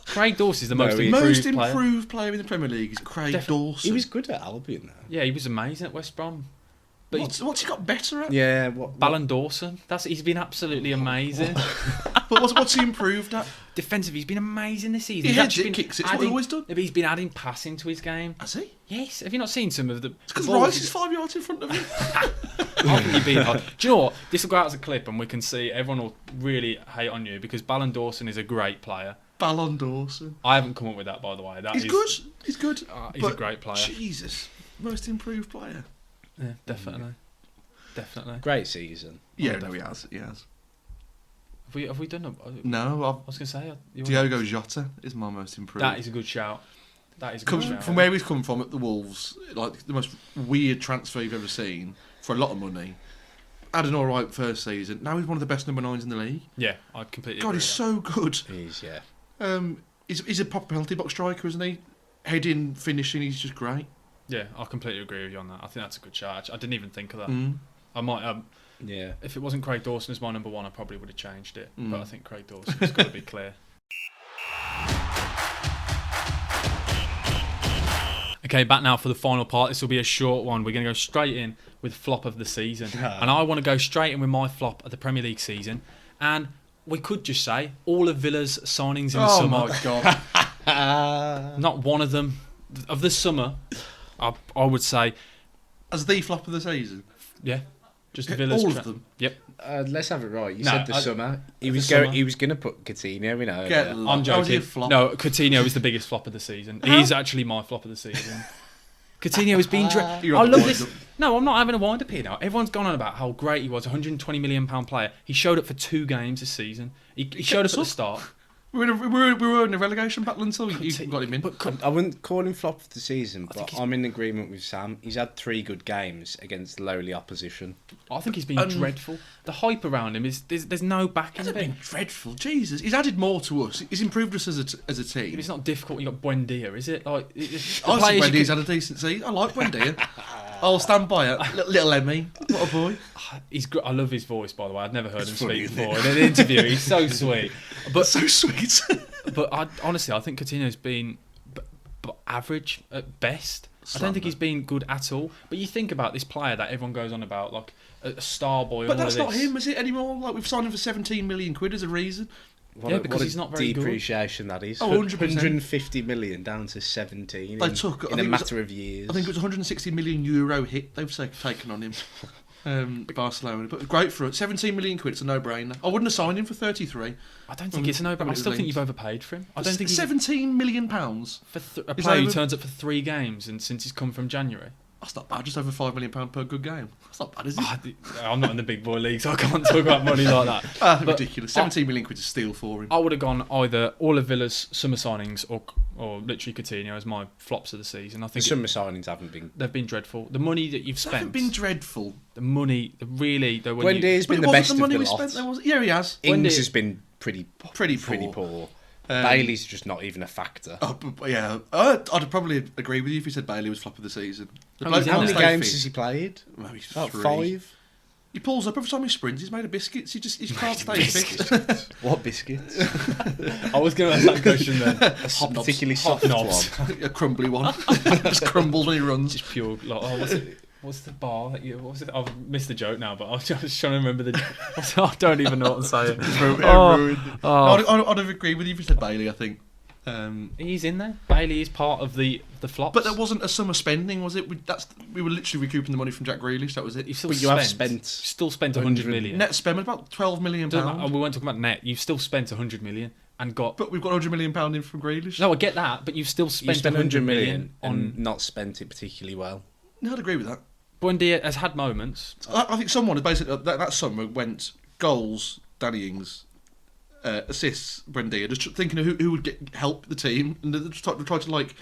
Craig Dawson is the most improved player in the Premier League is Craig Dawson. He was good at Albion, though. Yeah, he was amazing at West Brom. But What's he got better at? Yeah, Ballon Dawson. He's been absolutely amazing. But what's he improved at? Defensive, he's been amazing this season. He He's heads actually it, been kicks it. It's what he's always done. Yeah, but he's been adding passing to his game. Has he? Yes. Have you not seen some of the? It's because balls Rice is 5 yards in front of him. I think you've been. Do you know what? This will go out as a clip, and we can see everyone will really hate on you because Ballon Dawson is a great player. Ballon Dawson. I haven't come up with that, by the way. He's good. He's good. He's a great player. Jesus, most improved player. Yeah, definitely. Definitely. great season. Yeah, no, he has. Have we done a... No, I was going to say... Diogo Jota is my most improved. That is a good shout. Shout. From where he's come from at the Wolves, like the most weird transfer you've ever seen for a lot of money. Had an alright first season. Now he's one of the best number 9s in the league. Yeah, I completely God, agree he's with so good. He's, yeah. He's a proper penalty box striker, isn't he? Heading, finishing, he's just great. Yeah, I completely agree with you on that. I think that's a good shout. Actually, I didn't even think of that. Mm. I might... Yeah. If it wasn't Craig Dawson as my number one, I probably would have changed it. But I think Craig Dawson's got to be clear. Okay, back now for the final part. This will be a short one. We're going to go straight in with flop of the season. And I want to go straight in with my flop of the Premier League season. And we could just say all of Villa's signings in the summer. Oh my God. Not one of them. Of the summer, I would say... As the flop of the season? Yeah. Just Villa's... All of them? Yep. Let's have it right. You No, said the summer. He was summer. He was going to put Coutinho in over. Get I'm lost. How was he joking. a flop? No, Coutinho is the biggest flop of the season. He's actually my flop of the season. Coutinho has been... You're I on the love wind this... up. No, I'm not having a wind-up here now. Everyone's gone on about how great he was, £120 million player. He showed up for 2 games this season. He showed up at the start. We were in a relegation battle until you got him in. I wouldn't call him flop of the season, think but I'm in agreement with Sam. He's had 3 good games against lowly opposition. I think he's been dreadful. The hype around him is... There's no backing Hasn't of it. been dreadful. Jesus, he's added more to us. He's improved us as a team. It's not difficult. You got Buendia, is it? Like the I think players you Wendy's had a decent season. I like Buendia. I'll stand by it. Little Emmy, what a boy. I love his voice, by the way. I'd never heard him funny, speak isn't it? before in an interview. He's so sweet. But So sweet. But honestly, I think Coutinho's been average at best. I don't think he's been good at all. But you think about this player that everyone goes on about, like a star boy. But and all that's of not this. him, is it, anymore? Like, we've signed him for 17 million quid as a reason. Because he's not very good. Depreciation, that is. Oh, 100%. 150 million down to 17 They took, I in a think it was- matter of years. I think it was a 160 million euro hit they've taken on him. Barcelona. But great for it. 17 million quid, it's a no-brainer. I wouldn't have signed him for 33. I don't think it's a no-brainer. I still think you've overpaid for him. I don't think 17 million pounds. for a Is player who over- turns up for 3 games and since he's come from January. That's not bad. Just over £5 million per good game. That's not bad, is it? I'm not in the big boy league, so I can't talk about money like that. But Ridiculous. 17 million quid is a steal for him. I would have gone either all of Villa's summer signings or literally Coutinho as my flops of the season. I The think summer signings haven't been. they've been dreadful. The money that you've They haven't spent, been dreadful. the money, really, the when Wendy you, has But been it the wasn't best the of money the we lot. spent. There was. Yeah, he has. Ings Wendy- has been pretty poor. Bailey's just not even a factor. Oh, but yeah, I'd probably agree with you if you said Bailey was flop of the season. How many How many Stay games has he played? Well, he's About 3. 5. He pulls up every time he sprints. He's made of biscuits. He can't stay fit. What biscuits? I was going to ask that question then. A particularly Hop soft knobs. one. A crumbly one. Just crumbles when he runs. Just pure. Like, what's it? What's the bar that you? What was it? I've missed the joke now, but I was just trying to remember the. I don't even know what to say. I'd have agreed with you if you said Bailey. I think He's in there. Bailey is part of the flops. but there wasn't a summer spending, was it? We were literally recouping the money from Jack Grealish. That was it. You've still But spent, you have spent still spent 100 million. Net spend was about £12 million. We weren't talking about net. You've still spent 100 million and got. But we've got £100 million in from Grealish. No, I get that, but you've still you spent spent 100 million million on. and not spent it particularly well. No, I'd agree with that. Buendia has had moments. I think someone basically that summer went goals, Danny Ings, assists, Buendia, just thinking of who would help the team, and they just try to like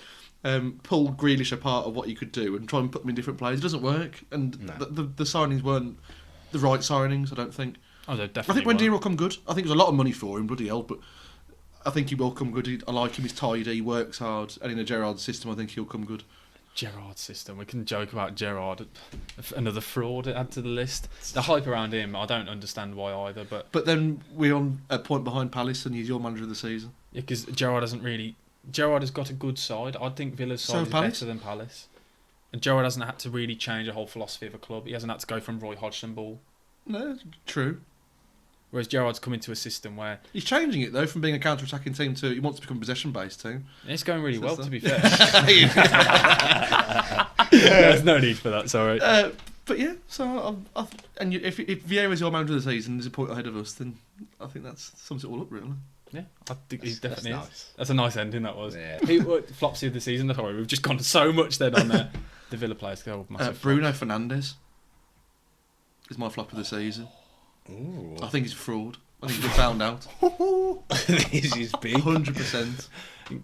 pull Grealish apart of what he could do and try and put them in different plays. It doesn't work, and No. the signings weren't the right signings. I don't think. Oh, they I definitely. think Buendia will come good. I think there's a lot of money for him, bloody hell, but I think he will come good. I like him. He's tidy, he works hard, and in a Gerrard system, I think he'll come good. Gerrard's system. We can joke about Gerrard, another fraud add to the list. The hype around him, I don't understand why either. But then we're on a point behind Palace, and he's your manager of the season. yeah, because Gerrard has got a good side. I think Villa's So side is Palace? better than Palace. And Gerrard hasn't had to really change a whole philosophy of a club. He hasn't had to go from Roy Hodgson ball. No, true. Whereas Gerrard's come into a system where He's changing it though from being a counter-attacking team to he wants to become a possession-based team. it's going really well, So- to be fair. There's no need for that, sorry. But yeah, so if Vieira's your manager of the season, there's a point ahead of us, then I think that sums it all up really. Yeah, I think he That's definitely is. nice. That's a nice ending, that was. Yeah. Flopsy of the season. Sorry, we've just gone so much then on there. The Villa players go massive. Bruno Fernandes is my flop of the season. Ooh. I think he's a fraud. I think he's been found out. This is big. 100%.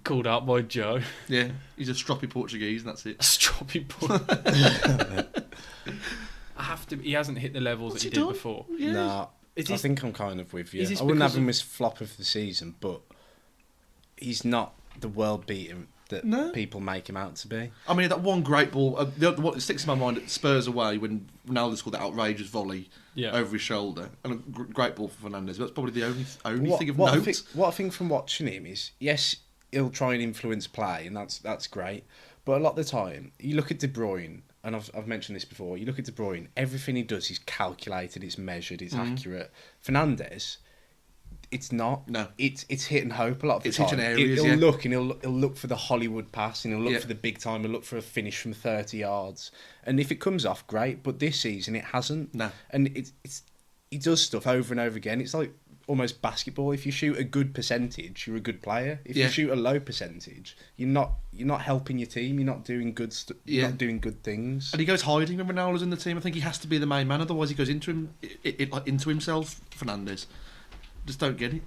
Called out by Joe. Yeah, he's a stroppy Portuguese, and that's it. A stroppy boy. He hasn't hit the levels What's that he he did done? before. Yeah. No, Is I this- think I'm kind of with you. is this I wouldn't have because him of- as flop of the season, but he's not the world beater that No. people make him out to be. I mean, that one great ball, what sticks in my mind at Spurs away when Ronaldo scored that outrageous volley Yeah. over his shoulder, and a great ball for Fernandes. That's probably the only thing of what note. what I think from watching him is, yes, he'll try and influence play, and that's great. But a lot of the time, you look at De Bruyne, and I've mentioned this before. You look at De Bruyne, everything he does is calculated, it's measured, it's accurate. Fernandes, it's not. No. It's hit and hope a lot of the It's time. hitting areas, He'll yeah. look and he'll look for the Hollywood pass, and he'll look Yeah. for the big time. He'll look for a finish from 30 yards, and if it comes off, great. But this season, it hasn't. No. And it's he does stuff over and over again. It's like almost basketball. If you shoot a good percentage, you're a good player. If Yeah. you shoot a low percentage, you're not helping your team. You're not doing good. You're Yeah. not doing good things. And he goes hiding when Ronaldo's in the team. I think he has to be the main man, otherwise he goes into into himself. Fernandes, just don't get it.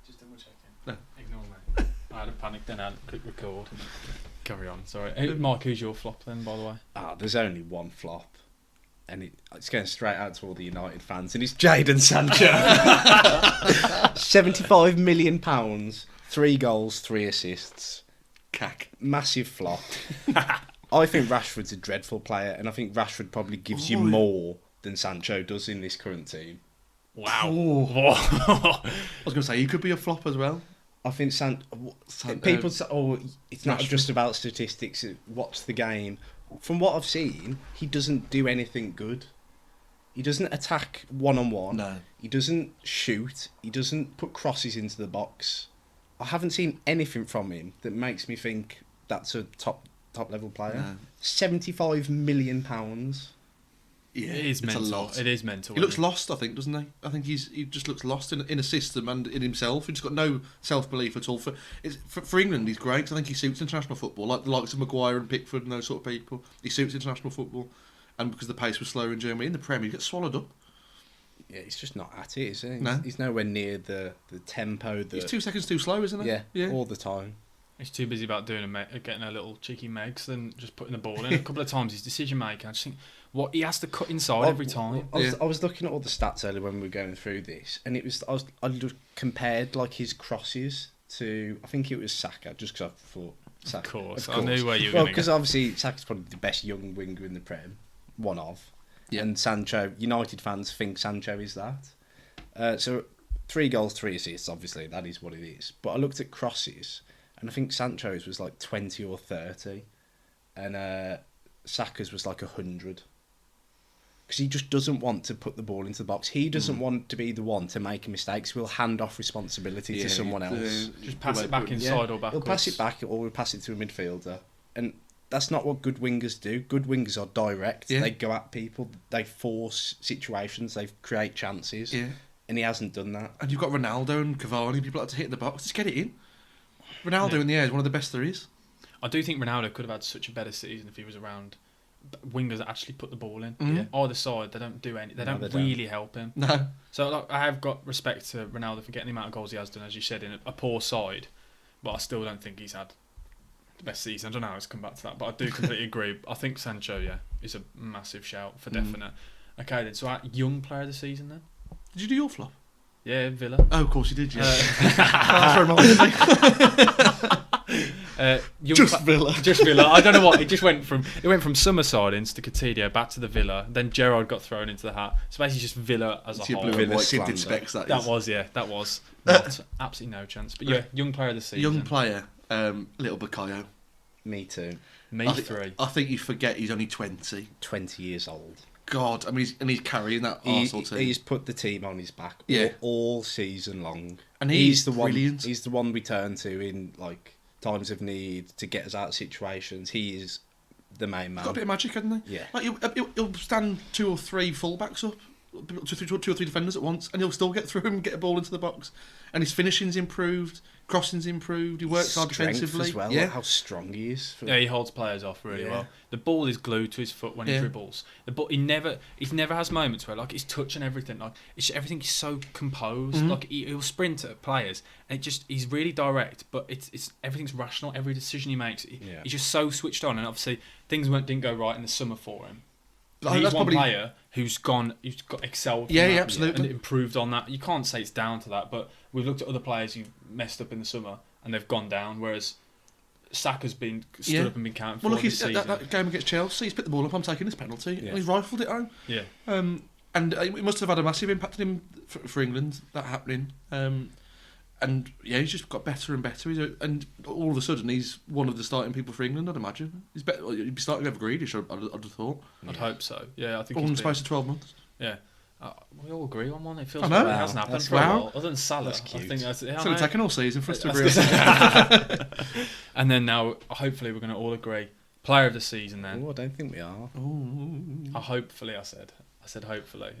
Just double checking. No. Ignore me. I had a panic then. I had to click record. Carry on. Sorry. Hey, Mark, who's your flop then, by the way? There's only one flop, and it's going straight out to all the United fans, and it's Jadon Sancho. £75 million, 3 goals, 3 assists. Cack. Massive flop. I think Rashford's a dreadful player, and I think Rashford probably gives you more than Sancho does in this current team. Wow. I was going to say he could be a flop as well. I think people say, it's not Rashford. just about statistics. Watch the game. From what I've seen, he doesn't do anything good. He doesn't attack one-on-one. No. He doesn't shoot. He doesn't put crosses into the box. I haven't seen anything from him that makes me think that's a top level player. No. £75 million. Yeah, It is it's mental. a lot. It is mental. He looks lost, I think, doesn't he? I think he just looks lost in a system and in himself. He's got no self-belief at all. For England, he's great. 'Cause I think he suits international football, like the likes of Maguire and Pickford and those sort of people. He suits international football, and because the pace was slower in Germany, in the Premier, he gets swallowed up. Yeah, he's just not at it, is he? No. He's nowhere near the tempo. He's 2 seconds too slow, isn't he? Yeah, all the time. He's too busy about doing getting a little cheeky megs than just putting the ball in. A couple of times his decision making, I just think he has to cut inside every time. I was looking at all the stats earlier when we were going through this, and I just compared like his crosses to, I think it was Saka, just because I thought Saka. Of course, I knew where you were going to because go. obviously Saka's probably the best young winger in the Prem, one of. Yeah. And Sancho, United fans think Sancho is that. So 3 goals, 3 assists, obviously that is what it is. But I looked at crosses, and I think Sancho's was like 20 or 30, and Saka's was like 100. Because he just doesn't want to put the ball into the box. He doesn't want to be the one to make mistakes. We'll hand off responsibility to someone else. Just pass it back inside or backwards. He'll pass it back or we'll pass it to a midfielder. And that's not what good wingers do. Good wingers are direct. Yeah. They go at people. They force situations. They create chances. Yeah. And he hasn't done that. And you've got Ronaldo and Cavani, people like to hit in the box. Just get it in. Ronaldo in the air is one of the best there is. I do think Ronaldo could have had such a better season if he was around. Wingers that actually put the ball in. Either side, they don't do any. They don't really help him. No. So like, I have got respect to Ronaldo for getting the amount of goals he has done, as you said, in a poor side. But I still don't think he's had the best season. I don't know how it's come back to that, but I do completely agree. I think Sancho, is a massive shout for definite. Okay, then. So our young player of the season then. Did you do your flop? Yeah, Villa. Oh, of course you did. Yeah. That's very much. Villa. Just Villa. I don't know what. It went from summer sidings to Coutinho back to the Villa. Then Gerrard got thrown into the hat. So basically just Villa as a whole. Blue and white tinted specs, that is. That was not absolutely no chance. But yeah, young player of the season. Young player, little Bukayo. Me too. Three. I think you forget he's only 20. 20 years old. God, I mean, he's carrying that Arsenal team. He's put the team on his back all season long. And he's the brilliant. He's the one we turn to in like times of need to get us out of situations. He is the main man. He's got a bit of magic, hasn't he? Yeah. Like he'll stand 2 or 3 full-backs up, 2 or 3 defenders at once, and he'll still get through and get a ball into the box. And his finishing's improved, crossing's improved, he works hard defensively. As well, yeah. Like how strong he is. He holds players off really well. The ball is glued to his foot when he dribbles. The ball, he never has moments where like his touch and everything, like everything is so composed. Like he'll sprint at players, and he's really direct, but it's everything's rational. Every decision he makes, he's just so switched on. And obviously things didn't go right in the summer for him. He's one player who's got excelled. Absolutely, and improved on that. You can't say it's down to that, but we've looked at other players who messed up in the summer and they've gone down, whereas Saka's been stood up and been counted for. Well, look, this season. that game against Chelsea, he's picked the ball up. I'm taking this penalty, and he's rifled it home. Yeah. And it must have had a massive impact on him for England, that happening. And he's just got better and better. And all of a sudden, he's one of the starting people for England, I'd imagine. He's better. He'd be starting over Grealish, I'd have thought. I'd hope so. Yeah, I think all in the space of 12 months. Yeah. We all agree on one. It feels like it hasn't happened for a while. Other than Salah, that's cute. I think that's it's only taken all season for us to agree. And then now, hopefully, we're going to all agree. Player of the season then. Oh, I don't think we are. Hopefully, I said hopefully.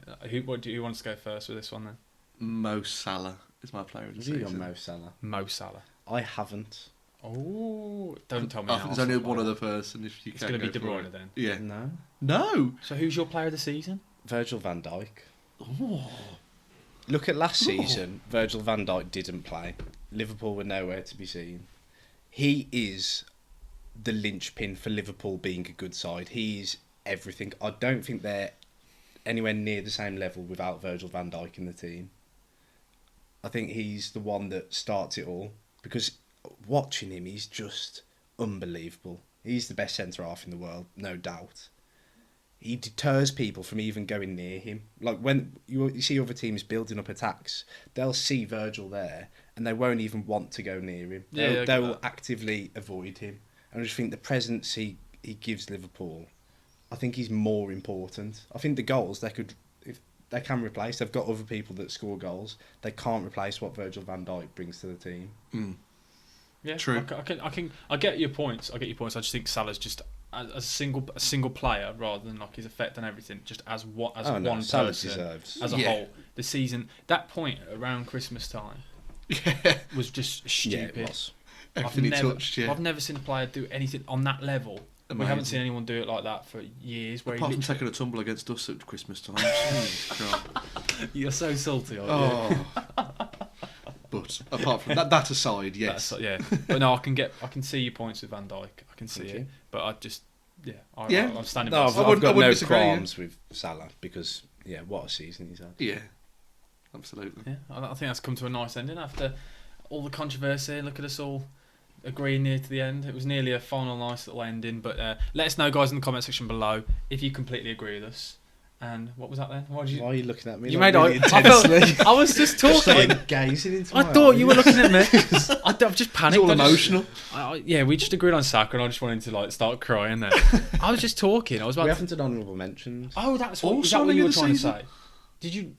What do you want us to go first with this one then? Mo Salah is my player of the season. You got Mo Salah? Mo Salah. I haven't. Oh, don't tell me. I think there's only one other person. If you it's going to be De Bruyne then. Yeah. No. So who's your player of the season? Virgil van Dijk. Oh. Look at last season. Virgil van Dijk didn't play. Liverpool were nowhere to be seen. He is the linchpin for Liverpool being a good side. He's everything. I don't think they're anywhere near the same level without Virgil van Dijk in the team. I think he's the one that starts it all, because watching him, he's just unbelievable. He's the best centre-half in the world, no doubt. He deters people from even going near him. Like when you see other teams building up attacks, they'll see Virgil there and they won't even want to go near him. They'll actively avoid him. And I just think the presence he gives Liverpool, I think he's more important. I think the goals if they can replace. They've got other people that score goals. They can't replace what Virgil van Dijk brings to the team. Yeah, true. I get your points. I just think Salah's just as a single player rather than like his effect on everything. Just as one Salah person deserves. as a whole. The season, that point around Christmas time, was just stupid. Yeah, it was. Everything he touched. Yeah. I've never seen a player do anything on that level. Amazing. We haven't seen anyone do it like that for years. Apart from taking a tumble against us at Christmas time. Jeez, you're so salty, aren't you? But apart from that aside, yes. But no, I can see your points with Van Dijk. I can see it. But I just, I'm standing by. I've got no qualms with Salah because, what a season he's had. Yeah, absolutely. Yeah, I think that's come to a nice ending after all the controversy. Look at us all agreeing near to the end. It was nearly a final nice little ending. But let us know, guys, in the comment section below if you completely agree with us. And what was that then? What did Why are you looking at me? You like, made really I intensely? I was just talking. Like gazing into I my thought eyes. you were looking at me. I've just panicked. It's all I just- emotional. yeah, we just agreed on soccer, and I just wanted to like start crying. Then I was just talking. I was We about. haven't done honourable mentions. Oh, that's what. All Is that what signing you were of the trying season? to say? Did you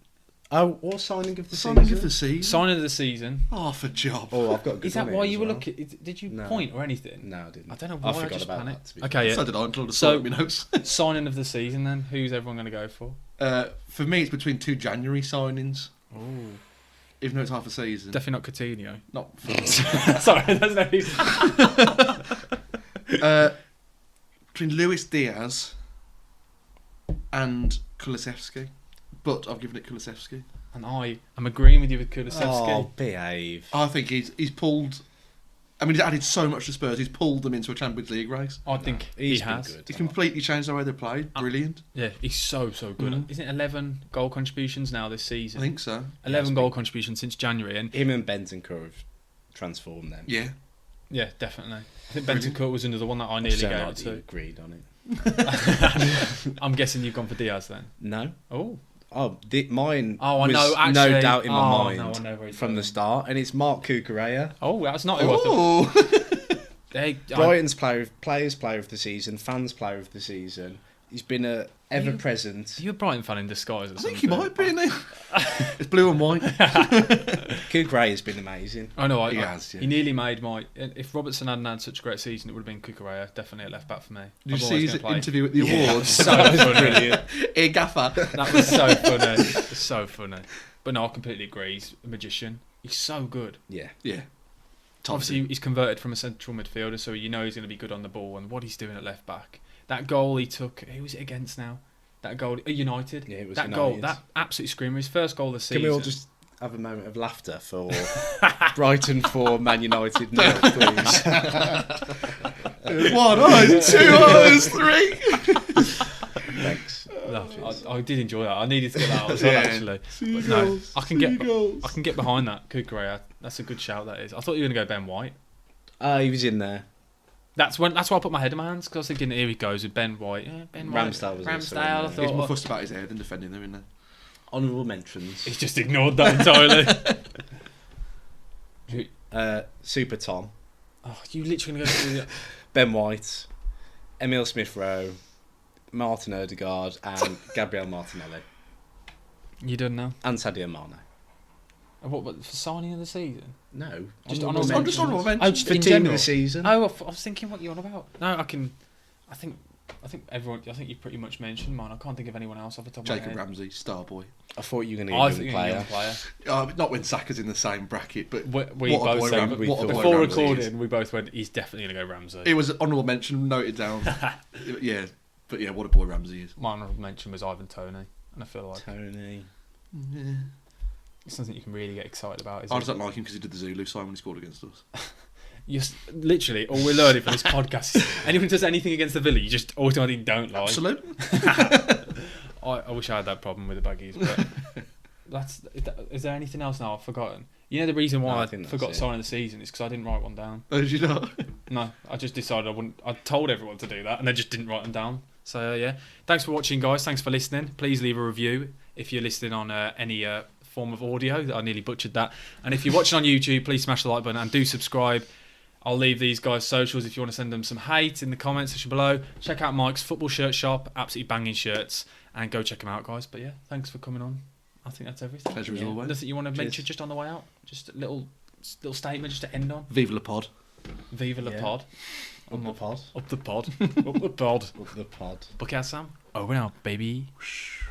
Oh, or signing of the Signing season. of the season. sign of the season? Half a job. Oh, I've got a good Is that one why here you as were well. looking? Did you No. point or anything? No, I didn't. I don't know why I I forgot just about panicked. that. To be Okay, So yeah. did I. Until I So- saw my notes. Signing of the season then. Who's everyone going to go for? For me, it's between 2 January signings. Oh, Even though it's half a season. definitely not Coutinho. Not Sorry, that's no reason. between Luis Diaz and Kulusevski. But I've given it Kulusevski. And I am agreeing with you with Kulusevski. Oh, behave. I think he's pulled. I mean, he's added so much to Spurs. He's pulled them into a Champions League race. I think He's he been has. good. He's completely changed the way they played. Brilliant. Yeah, he's so good. Mhm. Isn't it 11 goal contributions now this season? I think so. 11 Yeah, goal it's contributions since January, and Him and Bentancur have transformed them. Yeah. yeah, definitely. I think Brilliant. Bentancur was another one that I nearly Sound gave like it you to. agreed on it. I'm guessing you've gone for Diaz then. No. Oh, Mine Oh, I was know, no actually. doubt in my Oh, mind no, I know where he's from going. the start, and it's Mark Cucurella. oh, that's not who I thought. Oh. Hey, Brighton's player of the season, fans player of the season. He's been a ever present. Are you a Brighton fan in disguise or I something? think he might be in it. It's blue and white. Cucurella has been amazing. I know. He has, yeah. He nearly made my. If Robertson hadn't had such a great season, it would have been Cucurella. Definitely a left back for me. Did you I've see always his gonna play. interview at the awards? So funny. Brilliant. Hey, Gaffer. That was so funny. So funny. But no, I completely agree. He's a magician. He's so good. Yeah. Yeah. Obviously, he's converted from a central midfielder, so you know he's going to be good on the ball. And what he's doing at left back, that goal he took, who was it against now? That goal, United. Yeah, it was that United. goal, that absolute screamer. His first goal of the season. Can we all just have a moment of laughter for Brighton 4, Man United 0, please? 1 eyes, 2 eyes, 3. Thanks. No, I did enjoy that. I needed to get that out as well, Yeah. actually. But no, I can get behind that. Cucurella. That's a good shout. That is. I thought you were going to go Ben White. He was in there. That's why I put my head in my hands, because I was thinking, here he goes with Ben White. Yeah, Ben White. Ramsdale was also in Ramsdale. I there. He's thought, more fussed about his hair than defending them, isn't he? Honourable mentions. he's just ignored that entirely. Super Tom, Oh, you literally going to go through the... Ben White, Emil Smith-Rowe, Martin Odegaard, and Gabriel Martinelli, You done now? and Sadio Mane. What for signing of the season? No, Just honourable honourable I'm just honourable Oh, mentions. just for in team of general. the season. Oh, I was thinking what you're on about. No, I can. I think everyone. I think you pretty much mentioned mine. I can't think of anyone else off the top of my Jacob head. Ramsey, star boy. I thought you were going to I give think him you're a a young player. player. Not when Saka's in the same bracket, but We what a both boy said Ramsey. we What a thought. boy before Ramsey is. recording, we both went. He's definitely going to go Ramsey. It was an honourable mention noted down. Yeah, but yeah, what a boy Ramsey is. My honourable mention was Ivan Toney, and I feel like Tony. Yeah. it's something you can really get excited about. Is I it? just don't like him because he did the Zulu sign when he scored against us. Literally, all we're learning from this podcast is anyone who does anything against the Villa, you just automatically don't like. Absolutely. I wish I had that problem with the Baggies, but is there anything else now I've forgotten? You know the reason why No, I I think that's forgot it. signing the season is because I didn't write one down. Oh, did you not? No, I just decided I wouldn't. I told everyone to do that, and they just didn't write them down. So yeah, thanks for watching, guys. Thanks for listening. Please leave a review if you're listening on any form of audio. I nearly butchered that. And if you're watching on YouTube, please smash the like button and do subscribe. I'll leave these guys' socials if you want to send them some hate in the comments section below. Check out Mike's football shirt shop, absolutely banging shirts, and go check them out, guys. But yeah, thanks for coming on. I think that's everything. Pleasure as Yeah. always. Nothing you want to Cheers. mention just on the way out? Just a little statement just to end on. Viva la pod. Viva la Yeah. pod. Up the pod. Up the pod. Up the pod. Up the pod. Book out, Sam. Over now, baby. Whoosh.